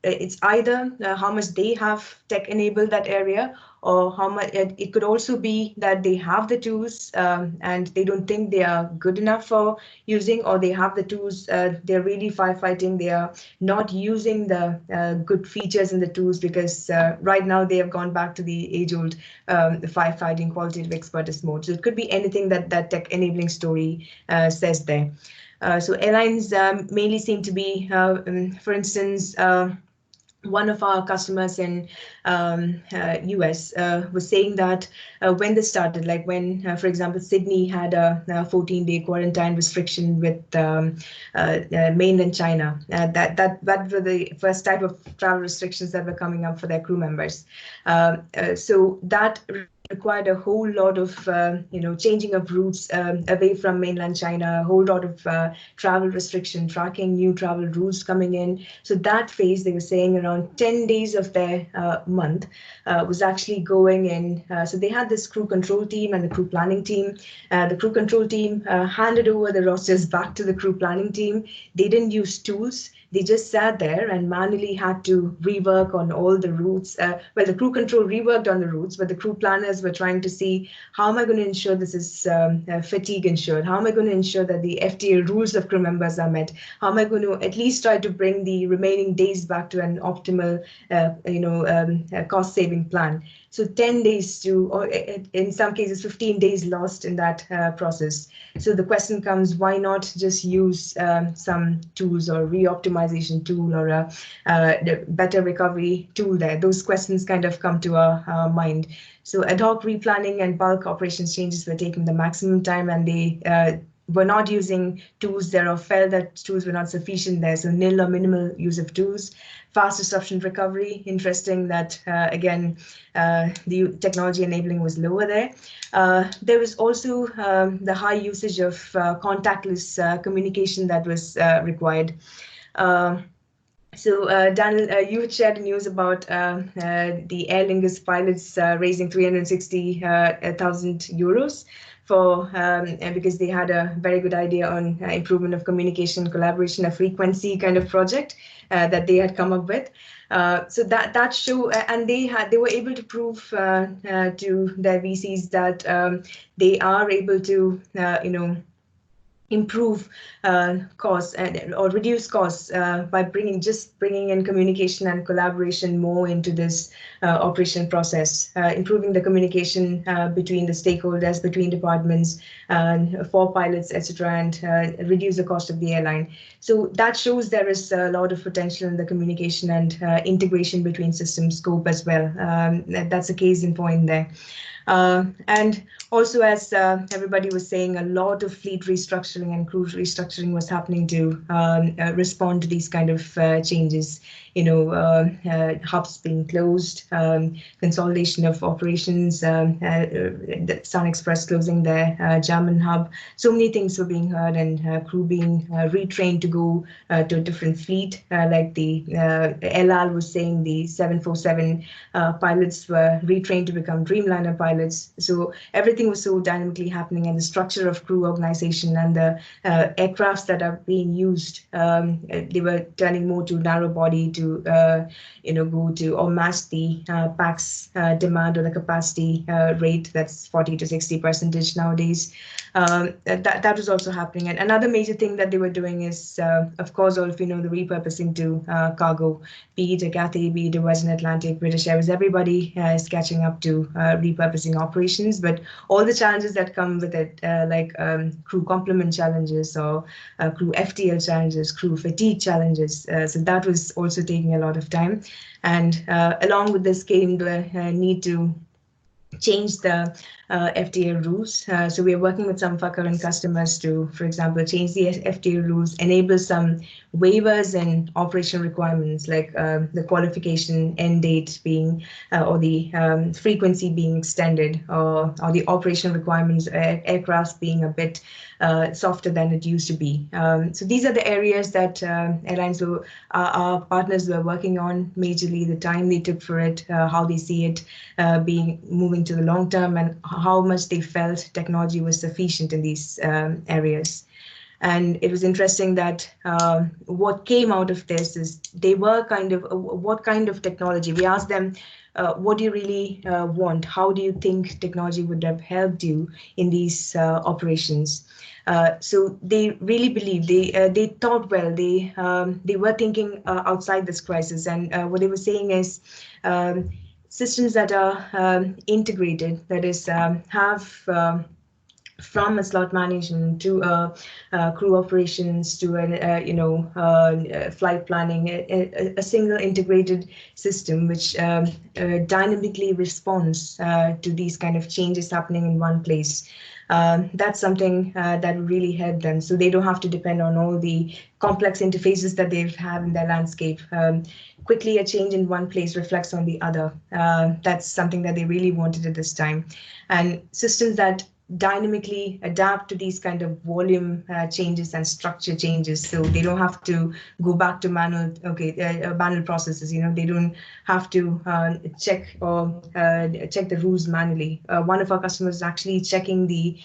it's either how much they have tech enabled that area, or how much it could also be that they have the tools and they don't think they are good enough for using, or they have the tools, they're really firefighting, they are not using the good features in the tools, because right now they have gone back to the age-old firefighting qualitative expertise mode. So it could be anything that tech enabling story says there. So airlines mainly seem to be, for instance, one of our customers in US was saying that when this started, like when, for example, Sydney had a 14-day quarantine restriction with mainland China, that were the first type of travel restrictions that were coming up for their crew members. So that required a whole lot of changing of routes away from mainland China, a whole lot of travel restriction, tracking new travel rules coming in. So that phase, they were saying around 10 days of their month was actually going in. So they had this crew control team and the crew planning team. The crew control team handed over the rosters back to the crew planning team. They didn't use tools. they just sat there and manually had to rework on all the routes. Well, the crew control reworked on the routes, but the crew planners were trying to see, how am I going to ensure this is fatigue insured? How am I going to ensure that the FTA rules of crew members are met? How am I going to at least try to bring the remaining days back to an optimal, cost-saving plan? So 10 days to, or in some cases, 15 days lost in that process. So the question comes, why not just use some tools or re-optimization tool or a better recovery tool there? Those questions kind of come to our mind. So ad hoc replanning and bulk operations changes were taking the maximum time, and they were not using tools there or felt that tools were not sufficient there. So nil or minimal use of tools. Fast disruption recovery, interesting that, again, the technology enabling was lower there. There was also the high usage of contactless communication that was required. So Daniel, you had shared news about the Aer Lingus pilots raising 360,000 euros for because they had a very good idea on improvement of communication, collaboration, a frequency kind of project that they had come up with. So that show, and they were able to prove to their VCs that they are able to improve costs or reduce costs by bringing in communication and collaboration more into this operation process, improving the communication between the stakeholders, between departments, for pilots, etc., and reduce the cost of the airline. So that shows there is a lot of potential in the communication and integration between system scope as well. That's a case in point there. And also, as everybody was saying, a lot of fleet restructuring and crew restructuring was happening to respond to these kind of changes. Hubs being closed, consolidation of operations, the Sun Express closing their German hub. So many things were being heard, and crew being retrained to go to a different fleet. Like the Elal was saying, the 747 pilots were retrained to become Dreamliner pilots. So everything was so dynamically happening, and the structure of crew organization and the aircrafts that are being used, they were turning more to narrow body to go to or match the PAX demand or the capacity rate that's 40 to 60% nowadays. That was also happening. And another major thing that they were doing is, of course, all of the repurposing to cargo, be it a Cathay, be it a Western Atlantic, British Airways, everybody is catching up to repurposing operations. But all the challenges that come with it, like crew complement challenges or crew FTL challenges, crew fatigue challenges. So that was also taking a lot of time. And along with this came the need to change the FTA rules. So we are working with some of our current customers to, for example, change the FTA rules, enable some waivers and operational requirements, like the qualification end date being, or the frequency being extended, or the operational requirements, aircrafts being a bit softer than it used to be. So these are the areas that airlines, our partners were working on majorly, the time they took for it, how they see it moving to the long term, and how much they felt technology was sufficient in these areas. And it was interesting that what came out of this is they were kind of, what kind of technology? We asked them, what do you really want? How do you think technology would have helped you in these operations? So they really believed, they thought well, they were thinking outside this crisis. And what they were saying is, systems that are integrated, that is, have from a slot management to crew operations to flight planning, a single integrated system which dynamically responds to these kind of changes happening in one place. That's something that really helped them, so they don't have to depend on all the complex interfaces that they've had in their landscape. Quickly, a change in one place reflects on the other. That's something that they really wanted at this time. And systems that dynamically adapt to these kind of volume changes and structure changes, so they don't have to go back to manual processes. They don't have to check the rules manually. One of our customers is actually checking the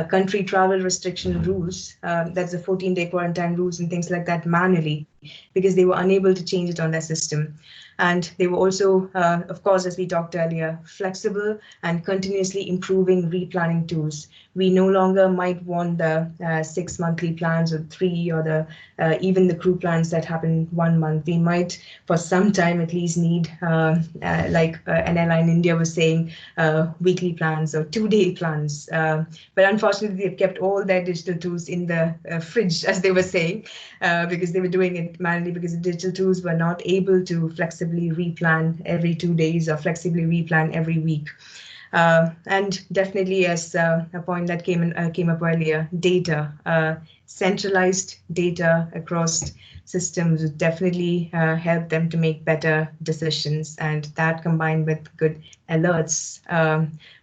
country travel restriction rules, that's the 14-day quarantine rules and things like that, manually, because they were unable to change it on their system. And they were also, of course, as we talked earlier, flexible and continuously improving replanning tools. We no longer might want the 6 monthly plans or 3, or even the crew plans that happen 1 month. We might, for some time at least, need, like an airline India was saying, weekly plans or 2-day plans. But unfortunately, they've kept all their digital tools in the fridge, as they were saying, because they were doing it manually, because the digital tools were not able to flexibly replan every 2 days or flexibly replan every week. And definitely, as a point that came up earlier, data, centralized data across systems would definitely help them to make better decisions, and that combined with good alerts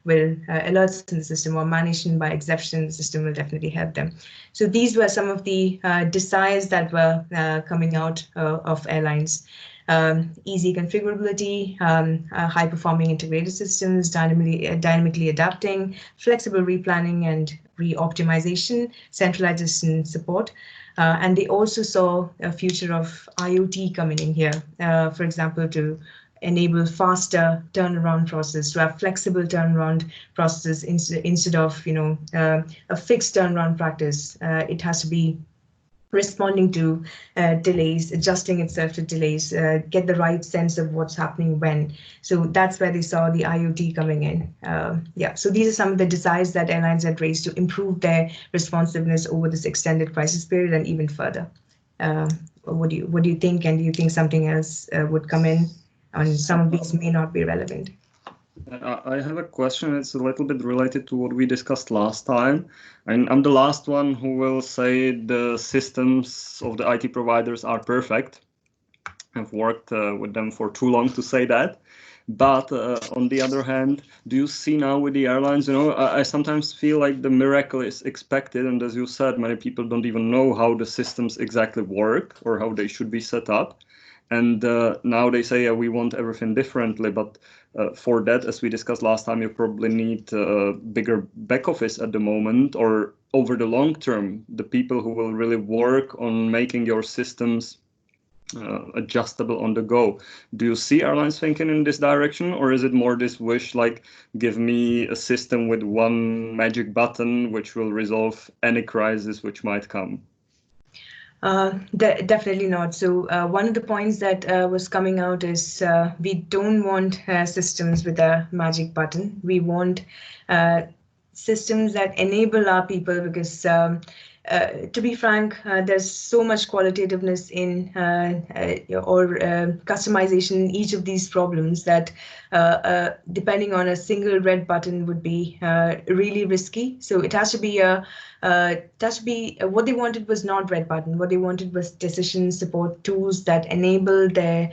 alerts in the system, or management by exception in the system, will definitely help them. So these were some of the desires that were coming out of airlines. Easy configurability, high-performing integrated systems, dynamically adapting, flexible replanning and re-optimization, centralization support. And they also saw a future of IoT coming in here, for example, to enable faster turnaround process, to have flexible turnaround processes instead of a fixed turnaround practice. It has to be responding to delays, adjusting itself to delays, get the right sense of what's happening when. So that's where they saw the IoT coming in. So these are some of the desires that airlines had raised to improve their responsiveness over this extended crisis period and even further. What do you think? And do you think something else would come in? And some of these may not be relevant. I have a question. It's a little bit related to what we discussed last time. And I'm the last one who will say the systems of the IT providers are perfect. I've worked with them for too long to say that. But on the other hand, do you see now with the airlines, I sometimes feel like the miracle is expected. And as you said, many people don't even know how the systems exactly work or how they should be set up. And now they say, we want everything differently. But for that, as we discussed last time, you probably need a bigger back office at the moment, or over the long term, the people who will really work on making your systems adjustable on the go. Do you see airlines thinking in this direction, or is it more this wish, like, give me a system with one magic button which will resolve any crisis which might come? Definitely not. So one of the points that was coming out is we don't want systems with a magic button. We want systems that enable our people, because to be frank, there's so much qualitativeness in customization in each of these problems that depending on a single red button would be really risky. So it has to be what they wanted was not red button. What they wanted was decision support tools that enable their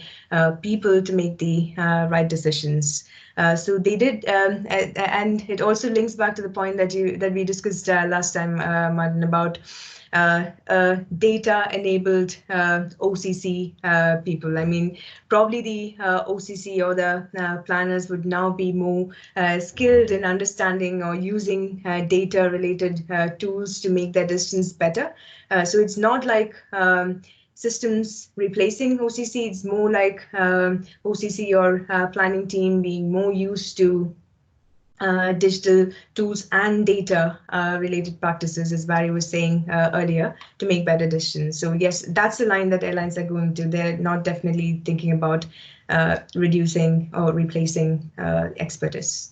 people to make the right decisions. So they did, and it also links back to the point that we discussed last time, Martin, about data-enabled OCC people. I mean, probably the OCC or the planners would now be more skilled in understanding or using data-related tools to make their decisions better. So it's not like systems replacing OCC. It's more like OCC or planning team being more used to digital tools and data related practices, as Barry was saying earlier, to make better decisions. So yes, that's the line that airlines are going to. They're not definitely thinking about reducing or replacing expertise.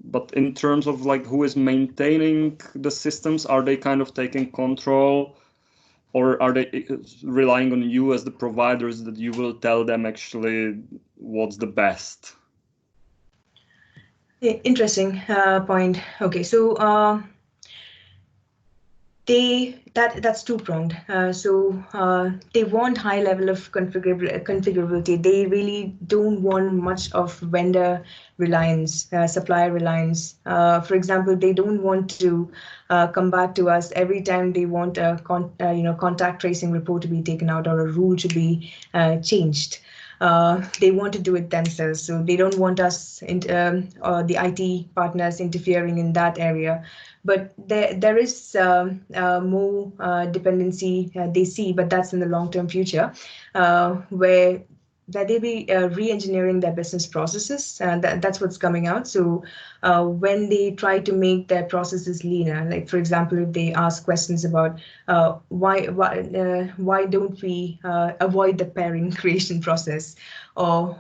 But in terms of like who is maintaining the systems, are they kind of taking control, or are they relying on you as the providers that you will tell them actually what's the best? Interesting point. Okay, so That's two-pronged. They want high level of configurability. They really don't want much of vendor reliance, supplier reliance. For example, they don't want to come back to us every time they want a contact tracing report to be taken out or a rule to be changed. They want to do it themselves, so they don't want us or the IT partners interfering in that area. But there is more dependency they see, but that's in the long-term future, where they'll be re-engineering their business processes, and that's what's coming out. So when they try to make their processes leaner, like for example, if they ask questions about why don't we avoid the pairing creation process, or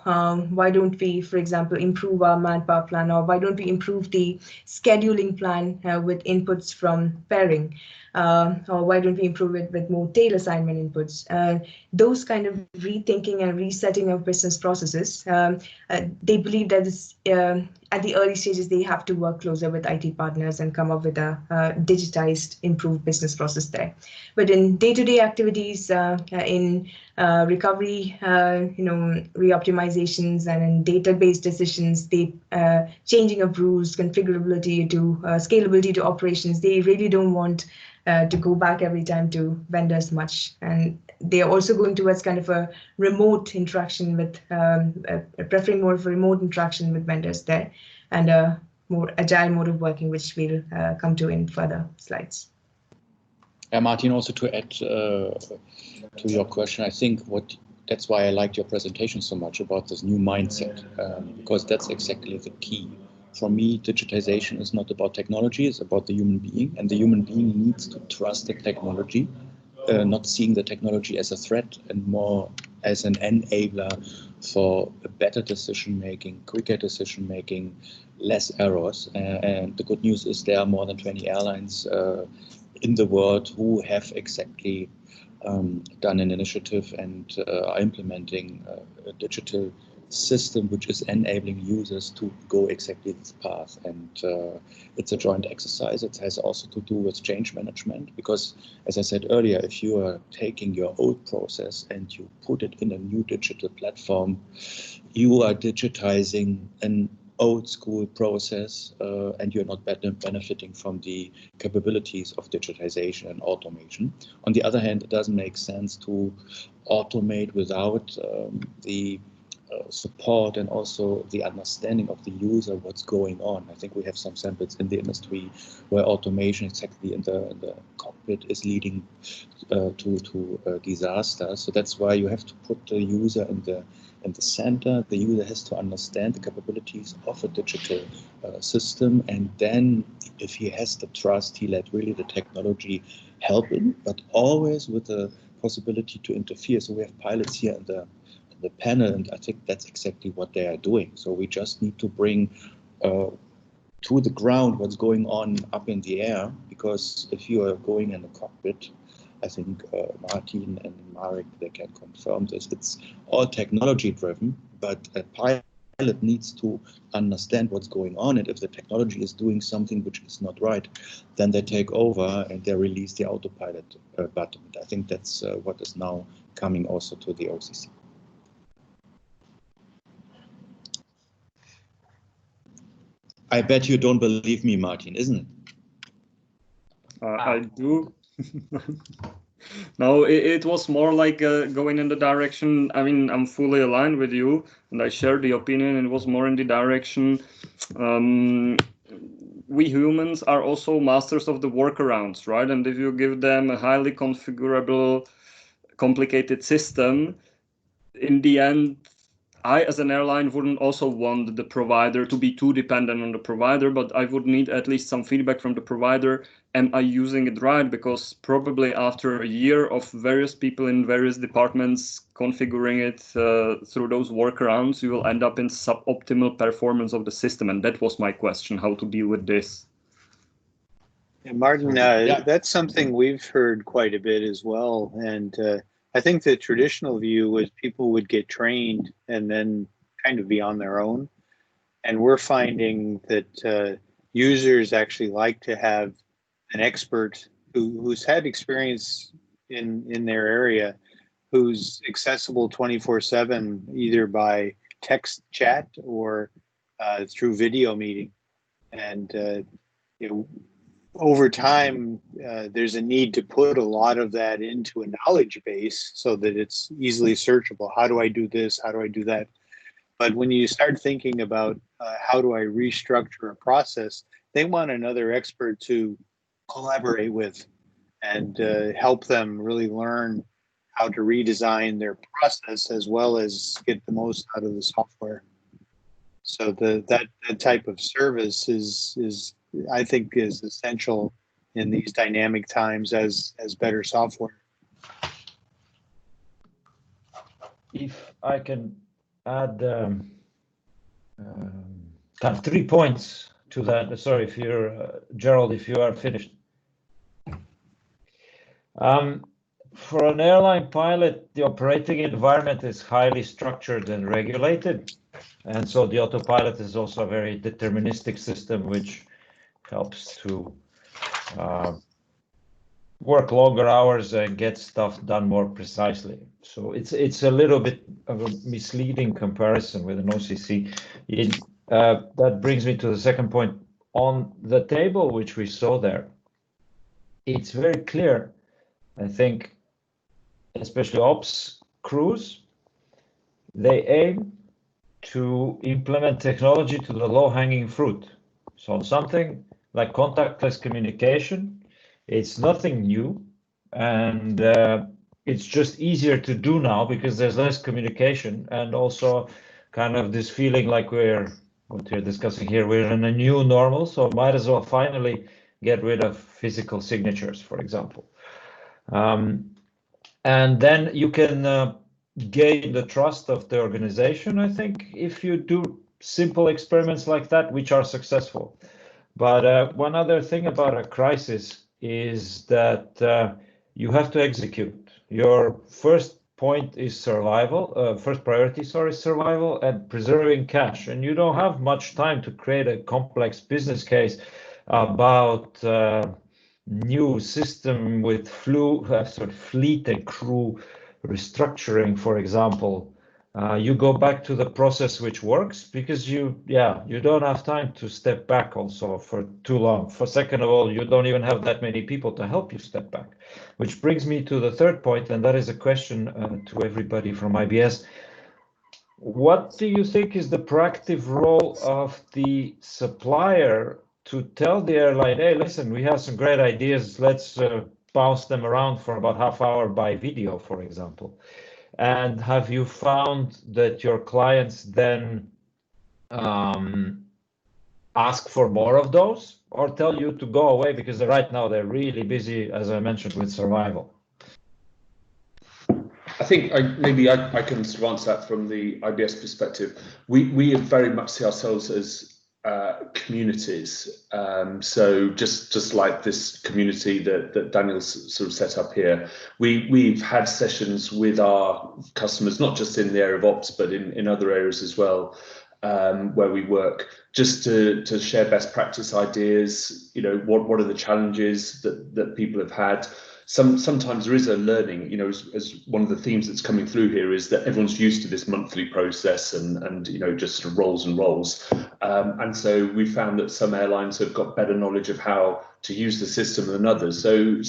why don't we, for example, improve our manpower plan, or why don't we improve the scheduling plan with inputs from pairing, or why don't we improve it with more tail assignment inputs? Those kind of rethinking and resetting of business processes, they believe that at the early stages, they have to work closer with IT partners and come up with a digitized, improved business process there. But in day-to-day activities, in recovery, re-optimizations, and in database decisions, the changing of rules, configurability to scalability to operations, they really don't want to go back every time to vendors much. And they are also going towards kind of a remote interaction with, preferring more of a remote interaction with vendors there, and a more agile mode of working, which we'll come to in further slides. Martin, also to add to your question, I think that's why I liked your presentation so much about this new mindset, because that's exactly the key. For me, digitization is not about technology, it's about the human being, and the human being needs to trust the technology, not seeing the technology as a threat and more as an enabler for a better decision-making, quicker decision-making, less errors. And the good news is there are more than 20 airlines in the world who have exactly done an initiative and are implementing a digital system which is enabling users to go exactly this path. And it's a joint exercise. It has also to do with change management, because as I said earlier, if you are taking your old process and you put it in a new digital platform, you are digitizing an old school process, and you're not benefiting from the capabilities of digitization and automation. On the other hand, it doesn't make sense to automate without the support and also the understanding of the user, what's going on. I think we have some samples in the industry where automation exactly in the cockpit is leading to disaster. So that's why you have to put the user in the center. The user has to understand the capabilities of a digital system, and then if he has the trust, he let really the technology help him, but always with the possibility to interfere. So we have pilots here in the panel, and I think that's exactly what they are doing. So we just need to bring to the ground what's going on up in the air, because if you are going in the cockpit, I think Martin and Marek, they can confirm this, it's all technology driven, but a pilot needs to understand what's going on, and if the technology is doing something which is not right, then they take over and they release the autopilot button. I think that's what is now coming also to the OCC. I bet you don't believe me, Martin, isn't it? I do. No, it was more like going in the direction. I mean, I'm fully aligned with you, and I share the opinion. It was more in the direction. We humans are also masters of the workarounds, right? And if you give them a highly configurable, complicated system, in the end, I, as an airline, wouldn't also want the provider to be too dependent on the provider, but I would need at least some feedback from the provider. Am I using it right? Because probably after a year of various people in various departments configuring it through those workarounds, you will end up in suboptimal performance of the system. And that was my question, how to deal with this. And Martin, that's something we've heard quite a bit as well. And I think the traditional view was people would get trained and then kind of be on their own. And we're finding that users actually like to have an expert who's had experience in their area, who's accessible 24/7, either by text chat or through video meeting. And over time, there's a need to put a lot of that into a knowledge base so that it's easily searchable. How do I do this? How do I do that? But when you start thinking about how do I restructure a process, they want another expert to collaborate with and help them really learn how to redesign their process as well as get the most out of the software. So that type of service is I think is essential in these dynamic times as better software. If I can add kind of 3 points to that. Sorry if you're Gerald, if you are finished. For an airline pilot, the operating environment is highly structured and regulated. And so the autopilot is also a very deterministic system, which helps to work longer hours and get stuff done more precisely. So it's a little bit of a misleading comparison with an OCC. That brings me to the second point. On the table, which we saw there, it's very clear, I think, especially ops crews, they aim to implement technology to the low-hanging fruit. So something like contactless communication, it's nothing new, and it's just easier to do now because there's less communication, and also kind of this feeling like what we're discussing here, we're in a new normal, so might as well finally get rid of physical signatures, for example. And then you can gain the trust of the organization, I think, if you do simple experiments like that, which are successful. But one other thing about a crisis is that you have to execute. Your first point is survival, first priority, sorry, survival and preserving cash. And you don't have much time to create a complex business case about new system with fleet and crew restructuring, for example. You go back to the process which works because you don't have time to step back also for too long. For second of all, you don't even have that many people to help you step back, which brings me to the third point, and that is a question to everybody from IBS. What do you think is the proactive role of the supplier to tell the airline, hey, listen, we have some great ideas, let's bounce them around for about half hour by video, for example? And have you found that your clients then ask for more of those, or tell you to go away because right now they're really busy, as I mentioned, with survival? I think maybe I can sort of answer that from the IBS perspective. We very much see ourselves as communities. So just like this community that Daniel's sort of set up here, we've had sessions with our customers, not just in the area of ops, but in other areas as well, where we work, just to share best practice ideas. You know, what are the challenges that people have had. Sometimes there is a learning, you know, as one of the themes that's coming through here is that everyone's used to this monthly process and you know, just sort of rolls and rolls. And so we found that some airlines have got better knowledge of how to use the system than others. So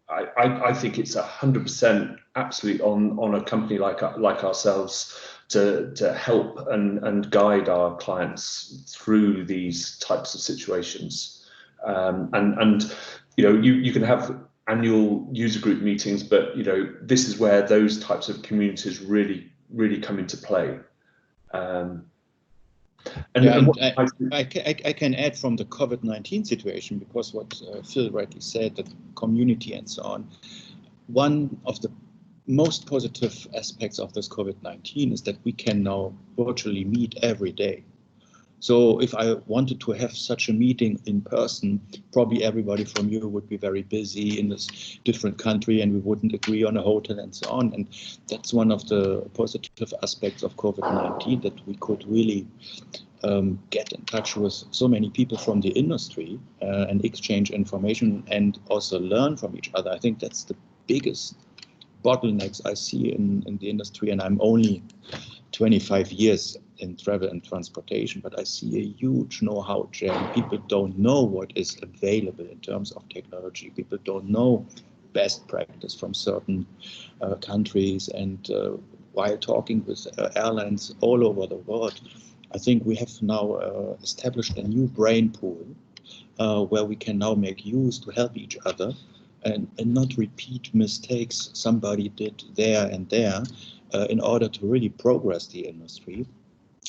I think it's 100% absolutely on a company like ourselves to help and guide our clients through these types of situations. And you know, you can have annual user group meetings, but you know, this is where those types of communities really come into play. I can add from the COVID-19 situation, because what Phil rightly said, that community and so on. One of the most positive aspects of this COVID-19 is that we can now virtually meet every day. So if I wanted to have such a meeting in person, probably everybody from you would be very busy in this different country and we wouldn't agree on a hotel and so on. And that's one of the positive aspects of COVID-19, that we could really get in touch with so many people from the industry and exchange information and also learn from each other. I think that's the biggest bottlenecks I see in the industry, and I'm only 25 years in travel and transportation, but I see a huge know-how jam. People don't know what is available in terms of technology. People don't know best practice from certain countries, and while talking with airlines all over the world, I think we have now established a new brain pool where we can now make use to help each other and not repeat mistakes somebody did there and there in order to really progress the industry.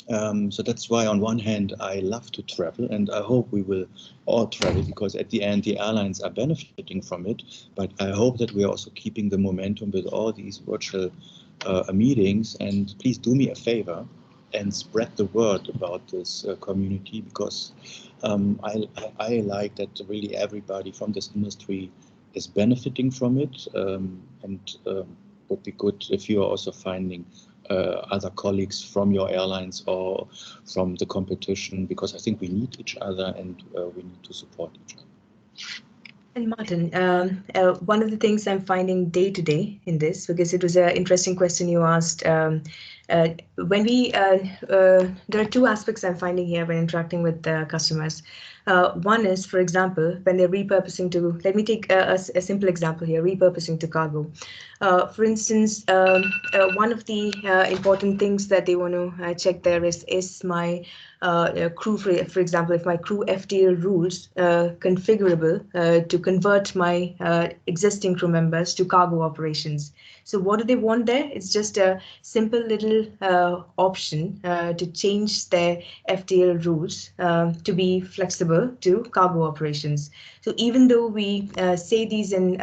So that's why on one hand I love to travel, and I hope we will all travel, because at the end the airlines are benefiting from it, but I hope that we are also keeping the momentum with all these virtual meetings. And please do me a favor and spread the word about this community, because I like that really everybody from this industry is benefiting from it, and would be good if you are also finding other colleagues from your airlines or from the competition, because I think we need each other and we need to support each other. And Martin, one of the things I'm finding day to day in this, because it was an interesting question you asked, when we, there are two aspects I'm finding here when interacting with customers. One is, for example, when they're repurposing to, let me take a simple example here, repurposing to cargo. For instance, one of the important things that they want to check there is my crew, for example, if my crew FTL rules configurable to convert my existing crew members to cargo operations. So what do they want there? It's just a simple little option to change their FTL rules to be flexible to cargo operations. So even though we say these in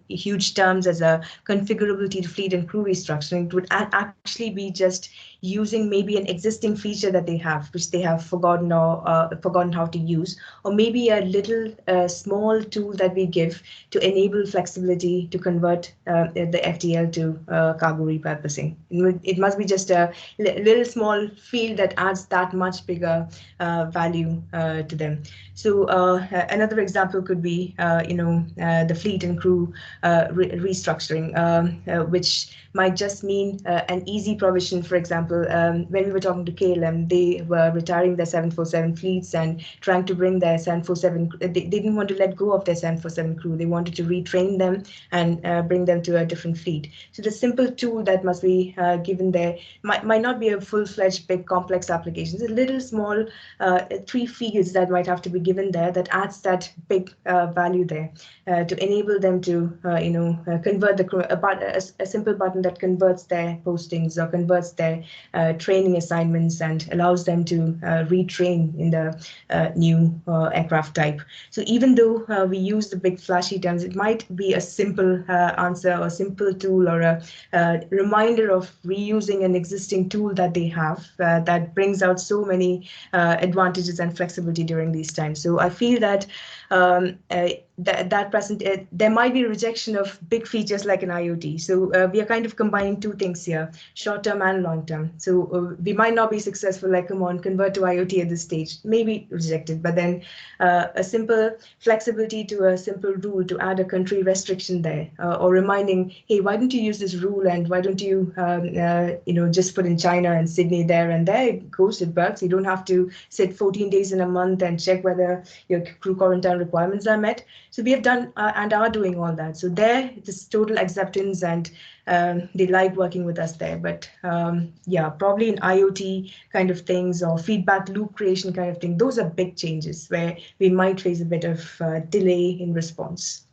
huge terms as a configurability to fleet and crew restructuring, it would actually be just using maybe an existing feature that they have, which they have forgotten or forgotten how to use, or maybe a little small tool that we give to enable flexibility to convert the FTL to cargo repurposing. It must be just a little small field that adds that much bigger value to them. So another example could be, the fleet and crew restructuring, which might just mean an easy provision. For example, when we were talking to KLM, they were retiring their 747 fleets and trying to bring their 747, they didn't want to let go of their 747 crew. They wanted to retrain them and bring them to a different fleet. So the simple tool that must be given there might not be a full-fledged, big, complex application. It's a little small 3 fields that might have to be given there that adds that big value there to enable them to, convert a simple button that converts their postings or converts their training assignments and allows them to retrain in the new aircraft type. So even though we use the big flashy terms, it might be a simple answer or simple tool or a reminder of reusing an existing tool that they have that brings out so many advantages and flexibility during these times. So I feel that there might be a rejection of big features like an IoT. So we are kind of combining two things here, short-term and long-term. So we might not be successful, like, come on, convert to IoT at this stage, maybe rejected, but then a simple flexibility to a simple rule to add a country restriction there, or reminding, hey, why don't you use this rule and why don't you, just put in China and Sydney there, and there it goes, it works. You don't have to sit 14 days in a month and check whether your crew quarantine requirements are met. So we have done and are doing all that. So there, it's total acceptance, and they like working with us there. But yeah, probably in IoT kind of things or feedback loop creation kind of thing, those are big changes where we might face a bit of delay in response.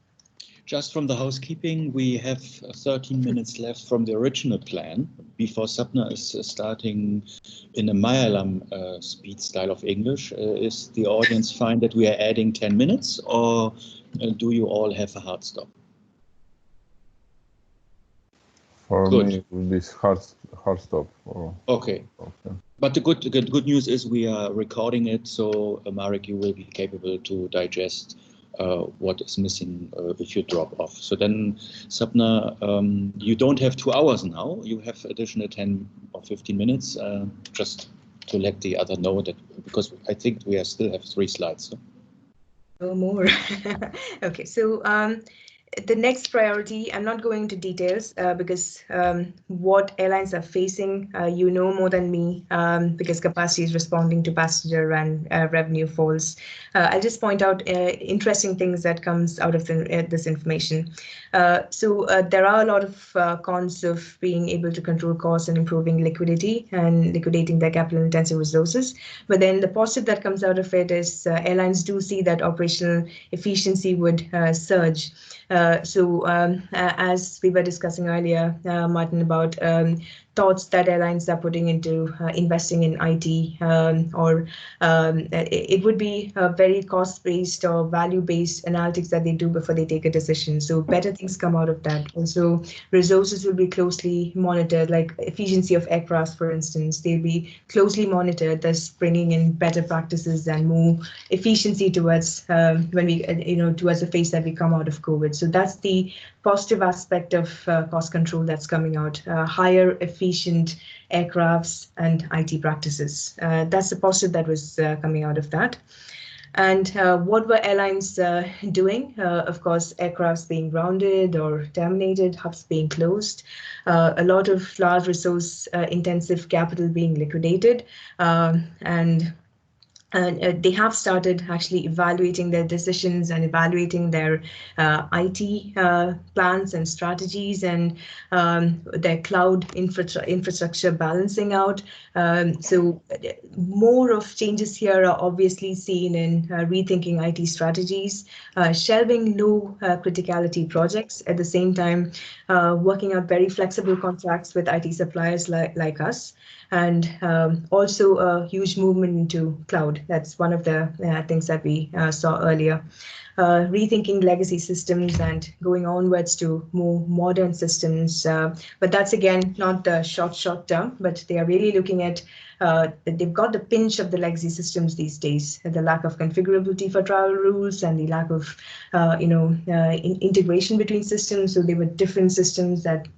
Just from the housekeeping, we have 13 minutes left from the original plan before Sapna is starting in a Malayalam speed style of English. Is the audience fine that we are adding 10 minutes, or do you all have a hard stop? For Good. me, it will be hard stop. Okay. But the good news is we are recording it, so Marek, you will be capable to digest what is missing if you drop off. So then, Sapna, you don't have 2 hours now. You have additional 10 or 15 minutes. Just to let the other know that, because I think we still have 3 slides. No more. Okay, so the next priority, I'm not going into details because what airlines are facing, you know more than me, because capacity is responding to passenger and revenue falls. I'll just point out interesting things that comes out of this information. So there are a lot of cons of being able to control costs and improving liquidity and liquidating their capital intensive resources. But then the positive that comes out of it is airlines do see that operational efficiency would surge. So as we were discussing earlier, Martin, about thoughts that airlines are putting into investing in IT, or it would be a very cost-based or value-based analytics that they do before they take a decision. So better things come out of that. Also, resources will be closely monitored, like efficiency of aircraft, for instance. They'll be closely monitored, thus bringing in better practices and more efficiency towards when we, towards the phase that we come out of COVID. So that's the positive aspect of cost control that's coming out. Higher efficient aircrafts and IT practices. That's the positive that was coming out of that. And what were airlines doing? Of course, aircrafts being grounded or terminated, hubs being closed, a lot of large resource intensive capital being liquidated, and they have started actually evaluating their decisions and evaluating their IT plans and strategies and their cloud infrastructure balancing out. So more of changes here are obviously seen in rethinking IT strategies, shelving low criticality projects, at the same time working out very flexible contracts with IT suppliers like us. And also a huge movement into cloud. That's one of the things that we saw earlier. Rethinking legacy systems and going onwards to more modern systems. But that's again not the short term, but they are really looking at they've got the pinch of the legacy systems these days, the lack of configurability for travel rules and the lack of integration between systems. So they were different systems that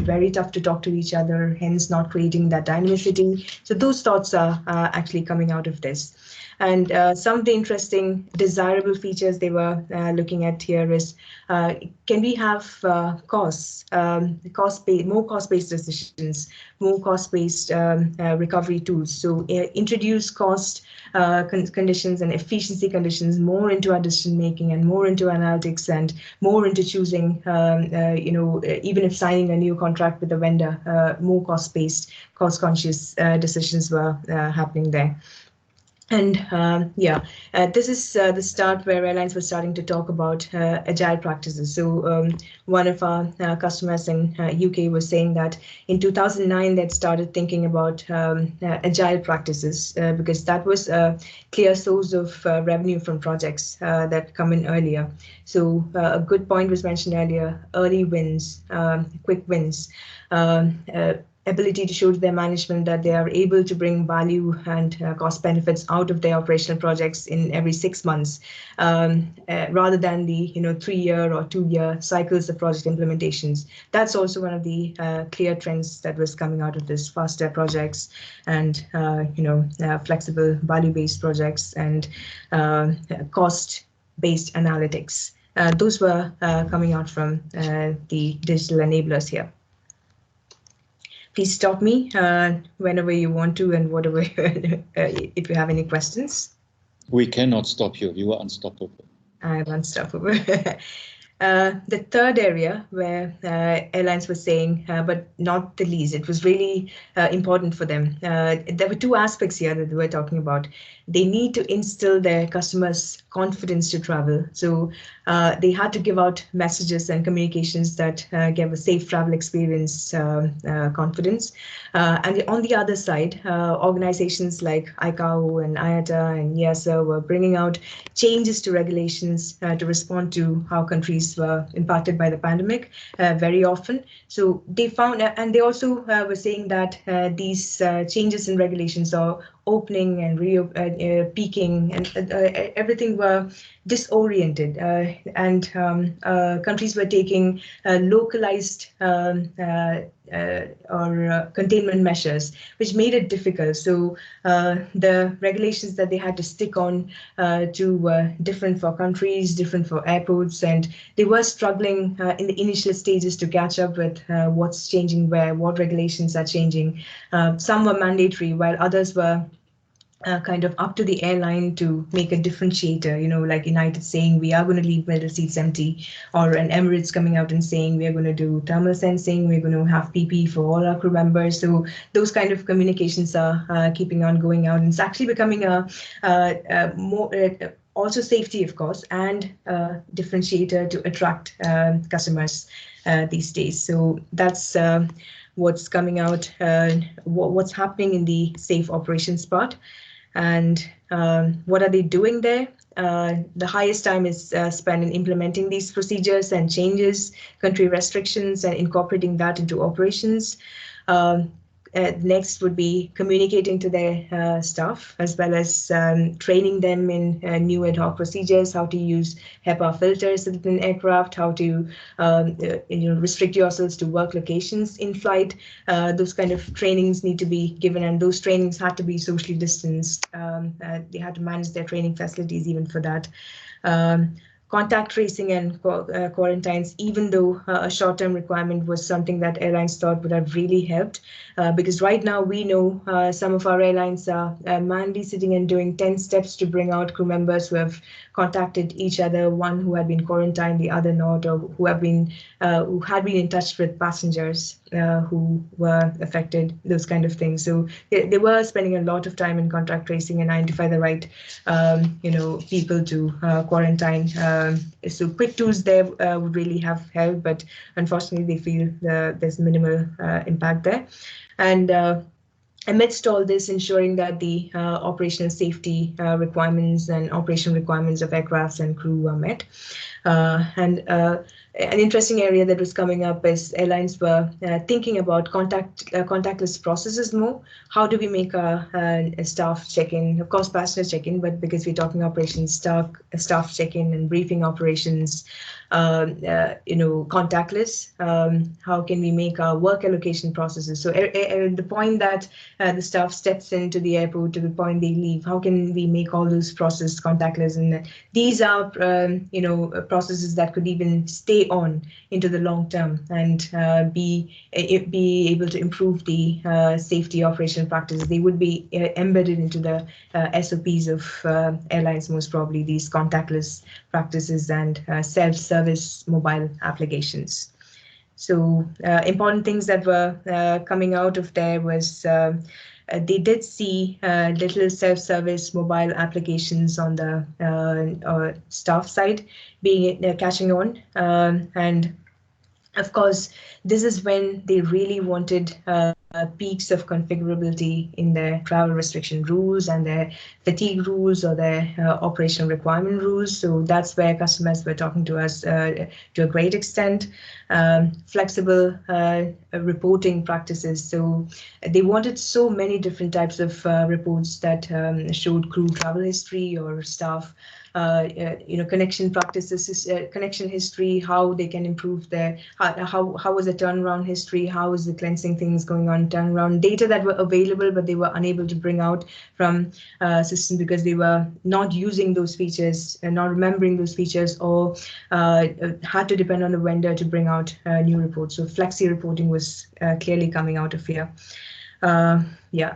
very tough to talk to each other, hence not creating that dynamicity. So those thoughts are actually coming out of this. And some of the interesting desirable features they were looking at here is, can we have more cost-based decisions, more cost-based recovery tools? So introduce cost conditions and efficiency conditions more into our decision making and more into analytics and more into choosing, even if signing a new contract with a vendor, more cost-based, cost-conscious decisions were happening there. And this is the start where airlines were starting to talk about agile practices. So one of our customers in UK was saying that in 2009 they'd started thinking about agile practices because that was a clear source of revenue from projects that come in earlier. So a good point was mentioned earlier: early wins, quick wins. Ability to show to their management that they are able to bring value and cost benefits out of their operational projects in every 6 months, rather than the 3-year or 2-year cycles of project implementations. That's also one of the clear trends that was coming out of this: faster projects and flexible value-based projects and cost-based analytics. Those were coming out from the digital enablers here. Please stop me whenever you want to and whatever, if you have any questions. We cannot stop you. You are unstoppable. I am unstoppable. The third area where airlines were saying, but not the least, it was really important for them. There were 2 aspects here that we were talking about. They need to instill their customers' confidence to travel. So they had to give out messages and communications that gave a safe travel experience confidence. And on the other side, organizations like ICAO and IATA and EASA were bringing out changes to regulations to respond to how countries were impacted by the pandemic very often. So they found, and they also were saying that these changes in regulations are opening and peaking, and everything were disoriented, and countries were taking localized containment measures, which made it difficult. So the regulations that they had to stick on to different for countries, different for airports, and they were struggling in the initial stages to catch up with what's changing where, what regulations are changing. Some were mandatory, while others were kind of up to the airline to make a differentiator, like United saying we are going to leave middle seats empty, or an Emirates coming out and saying we're going to do thermal sensing, we're going to have PP for all our crew members. So those kind of communications are keeping on going out, and it's actually becoming a more also safety, of course, and differentiator to attract customers these days. So that's what's coming out, what's happening in the safe operations part. And what are they doing there? The highest time is spent in implementing these procedures and changes, country restrictions, and incorporating that into operations. Next would be communicating to their staff, as well as training them in new ad hoc procedures, how to use HEPA filters within aircraft, how to restrict yourselves to work locations in flight. Those kind of trainings need to be given, and those trainings had to be socially distanced. They had to manage their training facilities even for that. Contact tracing and quarantines, even though a short-term requirement was something that airlines thought would have really helped, because right now we know some of our airlines are manually sitting and doing 10 steps to bring out crew members who have contacted each other, one who had been quarantined, the other not, or who had been in touch with passengers who were affected, those kind of things. So they were spending a lot of time in contact tracing and identify the right people to quarantine. So quick tools there would really have helped, but unfortunately they feel there's minimal impact there. And amidst all this, ensuring that the operational safety requirements and operational requirements of aircrafts and crew are met. An interesting area that was coming up is airlines were thinking about contactless processes more. How do we make a staff check-in, of course passenger check-in, but because we're talking operations, staff check-in and briefing operations, contactless. How can we make our work allocation processes? So the point that the staff steps into the airport to the point they leave, how can we make all those processes contactless? And these are processes that could even stay on into the long term and be able to improve the safety operational practices. They would be embedded into the SOPs of airlines, most probably, these contactless practices and self-service mobile applications. So important things that were coming out of there was they did see little self-service mobile applications on the staff side being catching on, and of course this is when they really wanted peaks of configurability in their travel restriction rules and their fatigue rules or their operational requirement rules. So that's where customers were talking to us to a great extent. Flexible reporting practices. So they wanted so many different types of reports that showed crew travel history or staff connection practices, connection history, how they can improve their, how was the turnaround history, how is the cleansing things going on, turnaround data that were available, but they were unable to bring out from system because they were not using those features and not remembering those features, or had to depend on the vendor to bring out new reports. So flexi reporting was clearly coming out of here.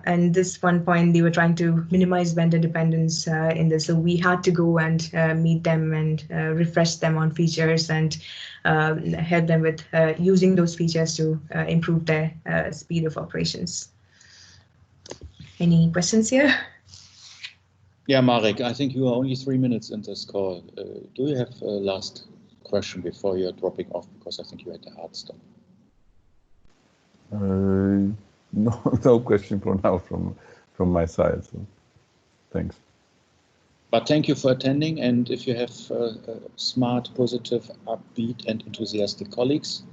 And this one point, they were trying to minimize vendor dependence in this. So we had to go and meet them and refresh them on features and help them with using those features to improve their speed of operations. Any questions here? Yeah, Marek, I think you are only 3 minutes in this call. Do you have a last question before you're dropping off? Because I think you had a hard stop. No question for now from my side. So, thanks. But thank you for attending. And if you have smart, positive, upbeat, and enthusiastic colleagues,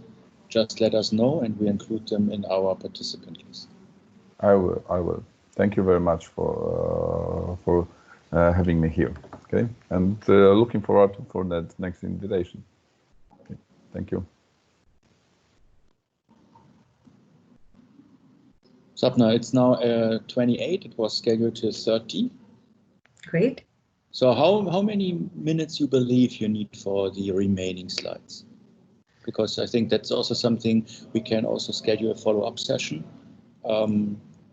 just let us know, and we include them in our participant list. I will. Thank you very much for having me here. Okay, and looking forward for that next invitation. Okay. Thank you. Sapna, it's now 28. It was scheduled to 30. Great. So how many minutes you believe you need for the remaining slides? Because I think that's also something we can also schedule a follow-up session,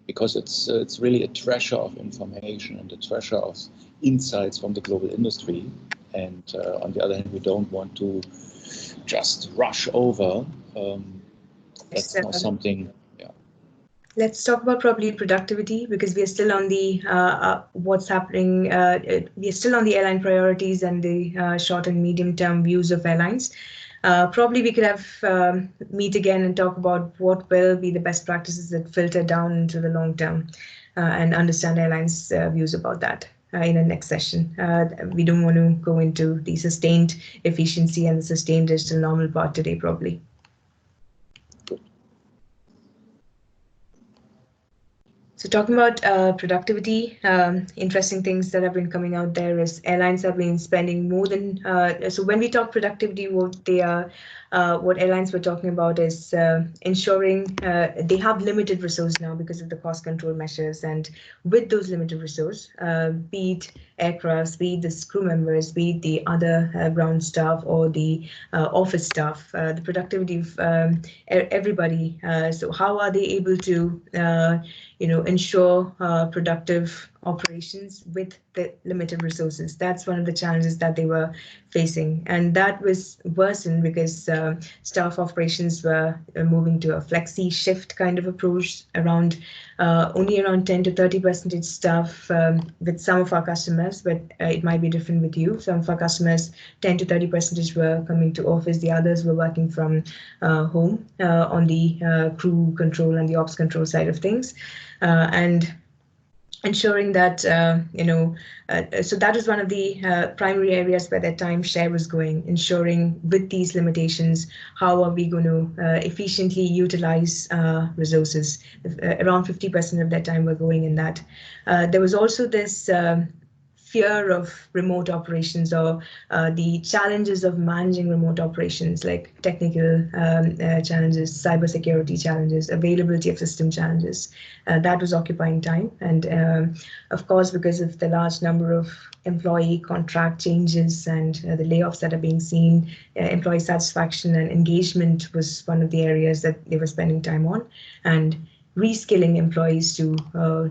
because it's really a treasure of information and a treasure of insights from the global industry. And on the other hand, we don't want to just rush over. That's not something. Let's talk about probably productivity, because we are still on the what's happening. We are still on the airline priorities and the short and medium term views of airlines. Probably we could have meet again and talk about what will be the best practices that filter down into the long term, and understand airlines' views about that in the next session. We don't want to go into the sustained efficiency and the sustained digital normal part today, probably. So talking about productivity, interesting things that have been coming out there is airlines have been spending more than, so when we talk productivity, what airlines were talking about is ensuring they have limited resources now because of the cost control measures. And with those limited resources, be it aircrafts, be it the crew members, be it the other ground staff or the office staff, the productivity of everybody. So how are they able to ensure productive operations with the limited resources? That's one of the challenges that they were facing, and that was worsened because staff operations were moving to a flexi shift kind of approach, around only around 10 to 30% staff with some of our customers, but it might be different with you. Some of our customers, 10 to 30% were coming to office, the others were working from home on the crew control and the ops control side of things. And ensuring that, so that is one of the primary areas where their time share was going, ensuring with these limitations, how are we going to efficiently utilize resources? Around 50% of their time were going in that. There was also this fear of remote operations, or the challenges of managing remote operations, like technical challenges, cybersecurity challenges, availability of system challenges. That was occupying time. And of course, because of the large number of employee contract changes and the layoffs that are being seen, employee satisfaction and engagement was one of the areas that they were spending time on. And reskilling employees to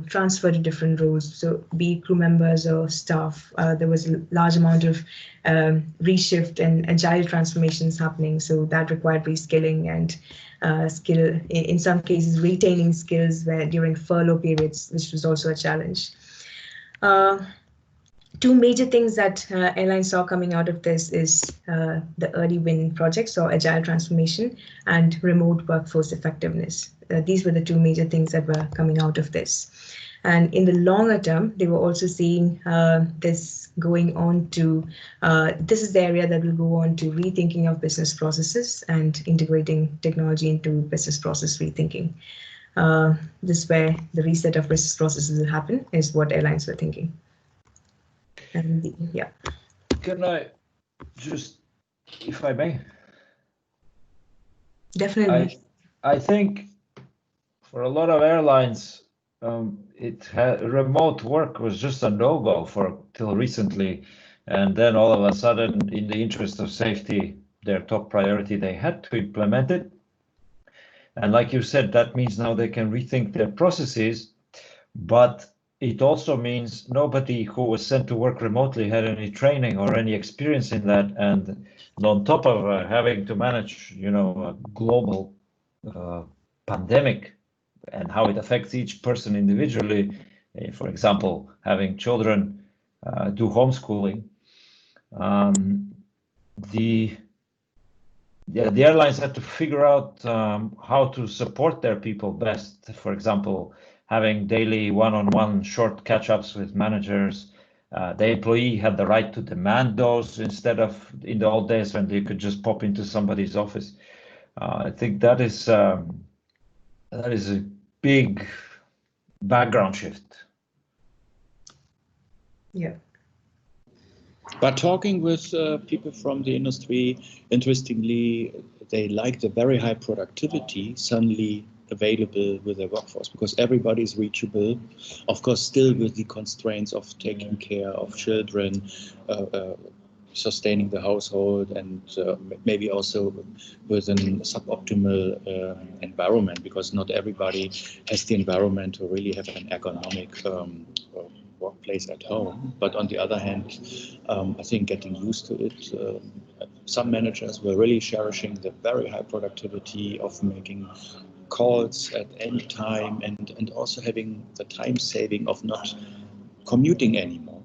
transfer to different roles, so be crew members or staff. There was a large amount of reshift and agile transformations happening, so that required reskilling and skill, in some cases retaining skills where during furlough periods, which was also a challenge. Two major things that airlines saw coming out of this is the early win projects, or agile transformation, and remote workforce effectiveness. These were the two major things that were coming out of this. And in the longer term, they were also seeing this going on to, this is the area that will go on to rethinking of business processes and integrating technology into business process rethinking. This is where the reset of business processes will happen, is what airlines were thinking. And yeah. Can I just, if I may? Definitely. I think for a lot of airlines, remote work was just a no-go till recently, and then all of a sudden, in the interest of safety, their top priority, they had to implement it. And like you said, that means now they can rethink their processes, but it also means nobody who was sent to work remotely had any training or any experience in that. And on top of having to manage, a global pandemic and how it affects each person individually, for example, having children do homeschooling, the airlines had to figure out how to support their people best. For example, having daily one-on-one short catch-ups with managers. The employee had the right to demand those instead of in the old days when they could just pop into somebody's office. I think that is a big background shift. Yeah. But talking with people from the industry, interestingly, they like the very high productivity suddenly available with their workforce, because everybody is reachable, of course, still with the constraints of taking care of children, sustaining the household, and maybe also with an suboptimal environment, because not everybody has the environment to really have an ergonomic workplace at home. But on the other hand, I think getting used to it, some managers were really cherishing the very high productivity of making calls at any time, and also having the time saving of not commuting anymore.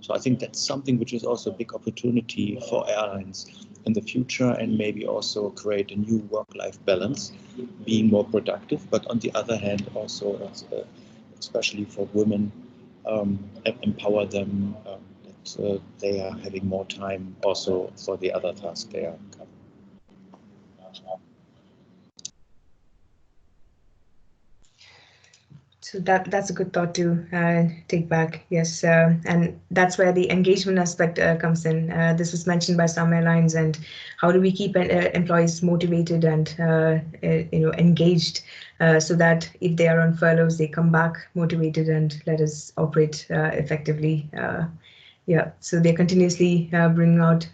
So I think that's something which is also a big opportunity for airlines in the future, and maybe also create a new work-life balance, being more productive, but on the other hand also, especially for women, empower them that they are having more time also for the other tasks they are covering. So that's a good thought to take back. Yes, and that's where the engagement aspect comes in. This was mentioned by some airlines, and how do we keep employees motivated and engaged, so that if they are on furloughs, they come back motivated and let us operate effectively. Yeah, so they're continuously bringing out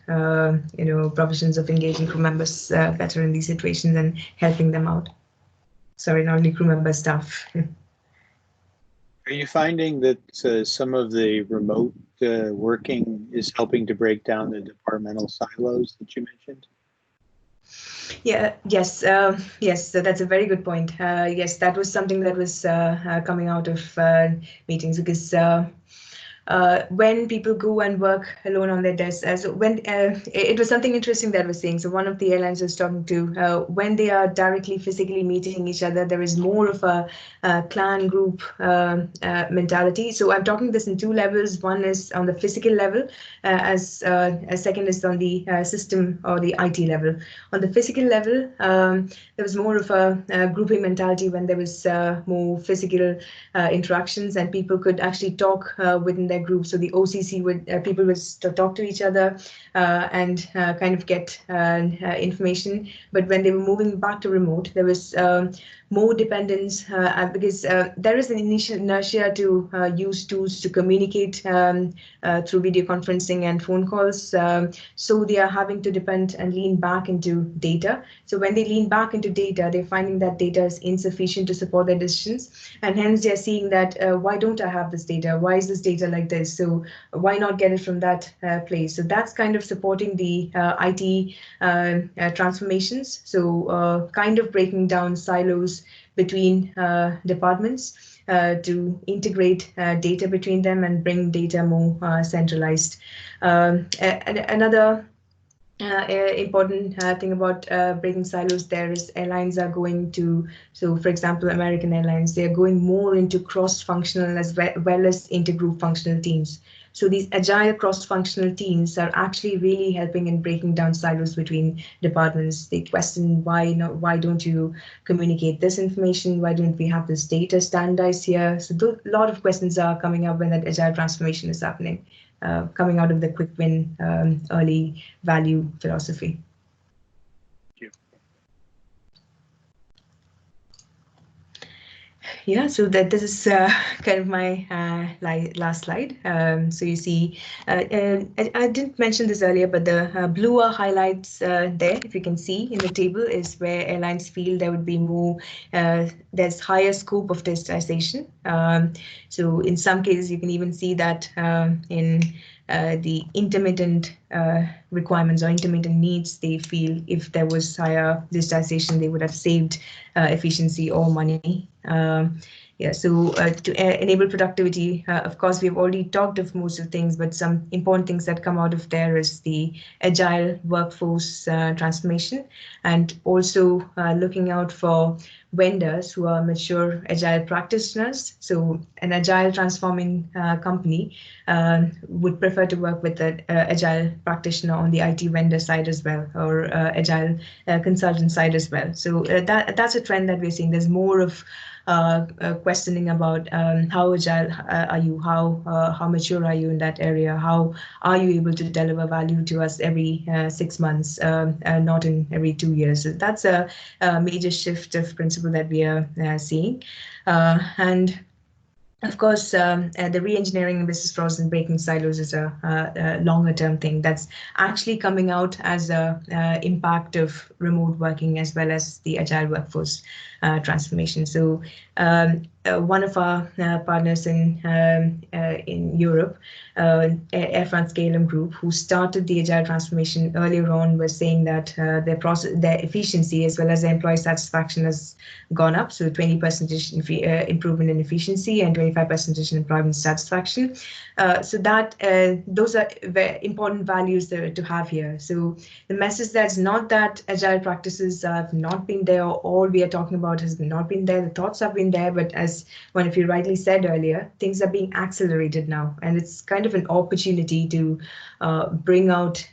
provisions of engaging crew members better in these situations and helping them out. Sorry, not only crew members, staff. Are you finding that some of the remote working is helping to break down the departmental silos that you mentioned? Yeah, yes, yes, so that's a very good point. Yes, that was something that was coming out of meetings, because when people go and work alone on their desks, it was something interesting that I was saying. So one of the airlines I was talking to, when they are directly physically meeting each other, there is more of a clan group mentality. So I'm talking this in two levels. One is on the physical level, as second is on the system or the IT level. On the physical level, there was more of a grouping mentality when there was more physical interactions, and people could actually talk within their group. So the OCC people would talk to each other and kind of get information. But when they were moving back to remote, there was more dependence because there is an initial inertia to use tools to communicate through video conferencing and phone calls. So they are having to depend and lean back into data. So when they lean back into data, they're finding that data is insufficient to support their decisions. And hence they're seeing that, why don't I have this data? Why is this data like this? So why not get it from that place? So that's kind of supporting the IT transformations. So kind of breaking down silos between departments to integrate data between them and bring data more centralized. Another important thing about breaking silos there is airlines are going to, so for example, American Airlines, they are going more into cross-functional as well as intergroup functional teams. So these agile cross-functional teams are actually really helping in breaking down silos between departments. They question why don't you communicate this information? Why don't we have this data standardized here? So a lot of questions are coming up when that agile transformation is happening, coming out of the quick win, early value philosophy. Yeah, so this is kind of my last slide. So you see, I didn't mention this earlier, but the bluer highlights there, if you can see in the table, is where airlines feel there would be more, there's higher scope of digitization. So in some cases, you can even see that in the intermittent requirements or intermittent needs, they feel if there was higher digitization, they would have saved efficiency or money. Yeah, so to enable productivity, of course, we've already talked of most of things, but some important things that come out of there is the agile workforce transformation, and also looking out for vendors who are mature agile practitioners. So an agile transforming company would prefer to work with an agile practitioner on the IT vendor side as well, or agile consultant side as well. So that's a trend that we're seeing. There's more of questioning about how agile are you, how mature are you in that area, how are you able to deliver value to us every 6 months, not in every 2 years. So that's a major shift of principle that we are seeing. And of course, the re-engineering business process and breaking silos is a longer-term thing that's actually coming out as a impact of remote working as well as the agile workforce transformation. So one of our partners in Europe, Air France-KLM Group, who started the agile transformation earlier on, was saying that their efficiency as well as their employee satisfaction has gone up. So 20% improvement in efficiency and 25% in employment satisfaction. So that those are very important values to have here. So the message that's not that agile practices have not been there, or all we are talking about has not been there. The thoughts have been there, but as one of you rightly said earlier, things are being accelerated now, and it's kind of an opportunity to bring out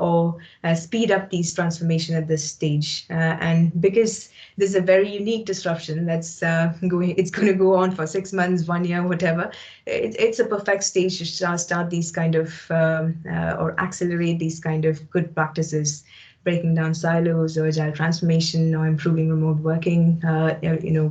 or speed up these transformation at this stage. And because there's a very unique disruption that's it's going to go on for 6 months, 1 year, whatever. It's a perfect stage to start these kind of or accelerate these kind of good practices, breaking down silos or agile transformation or improving remote working,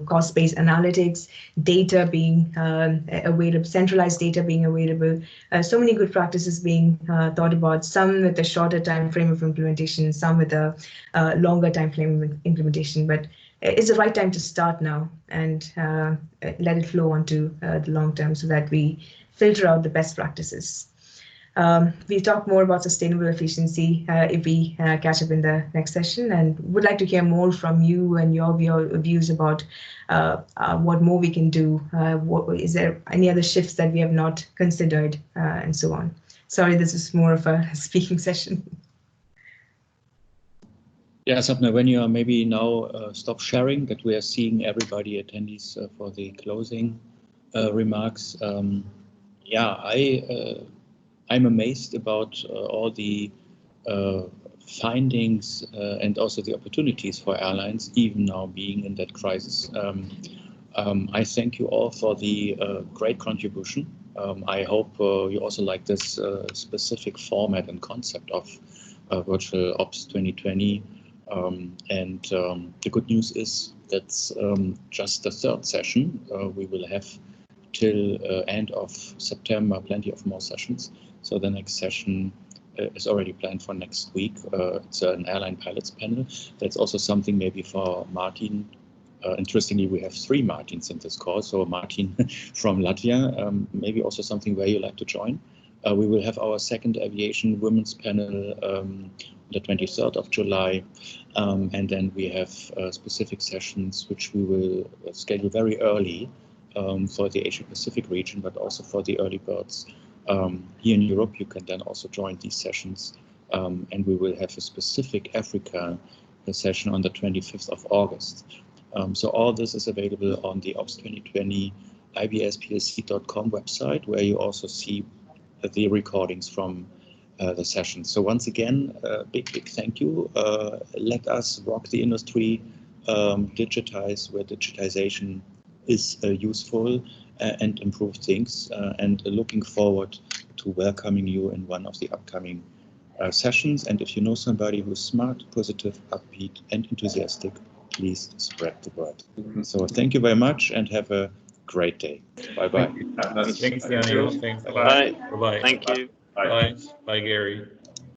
cost-based analytics, data being available, centralized data being available. So many good practices being thought about, some with a shorter time frame of implementation, some with a longer time frame of implementation. But it's the right time to start now and let it flow onto the long term so that we filter out the best practices. We'll talk more about sustainable efficiency if we catch up in the next session, and would like to hear more from you and your views about what more we can do. Is there any other shifts that we have not considered, and so on. Sorry, this is more of a speaking session. Yeah, Sapna, when you are maybe now stop sharing, that we are seeing everybody attendees for the closing remarks. I'm amazed about all the findings and also the opportunities for airlines, even now being in that crisis. I thank you all for the great contribution. I hope you also like this specific format and concept of Virtual Ops 2020. The good news is that's just the third session. We will have till end of September plenty of more sessions. So the next session is already planned for next week. It's an airline pilots panel. That's also something maybe for Martin. Interestingly, we have 3 Martins in this call. So Martin from Latvia, maybe also something where you like to join. We will have our second aviation women's panel the 23rd of July. And then we have specific sessions which we will schedule very early for the Asia Pacific region, but also for the early birds. Here in Europe, you can then also join these sessions. And we will have a specific Africa session on the 25th of August. So all this is available on the Ops 2020 ibsplc.com website, where you also see the recordings from the sessions. So once again, big thank you. Let us rock the industry, digitize where digitization is useful and improve things, and looking forward to welcoming you in one of the upcoming sessions. And if you know somebody who's smart, positive, upbeat, and enthusiastic, please spread the word. So thank you very much and have a great day. Bye-bye. Thanks, Daniel. Thanks. Bye. Bye-bye. Thank you. Bye. Bye, Gary.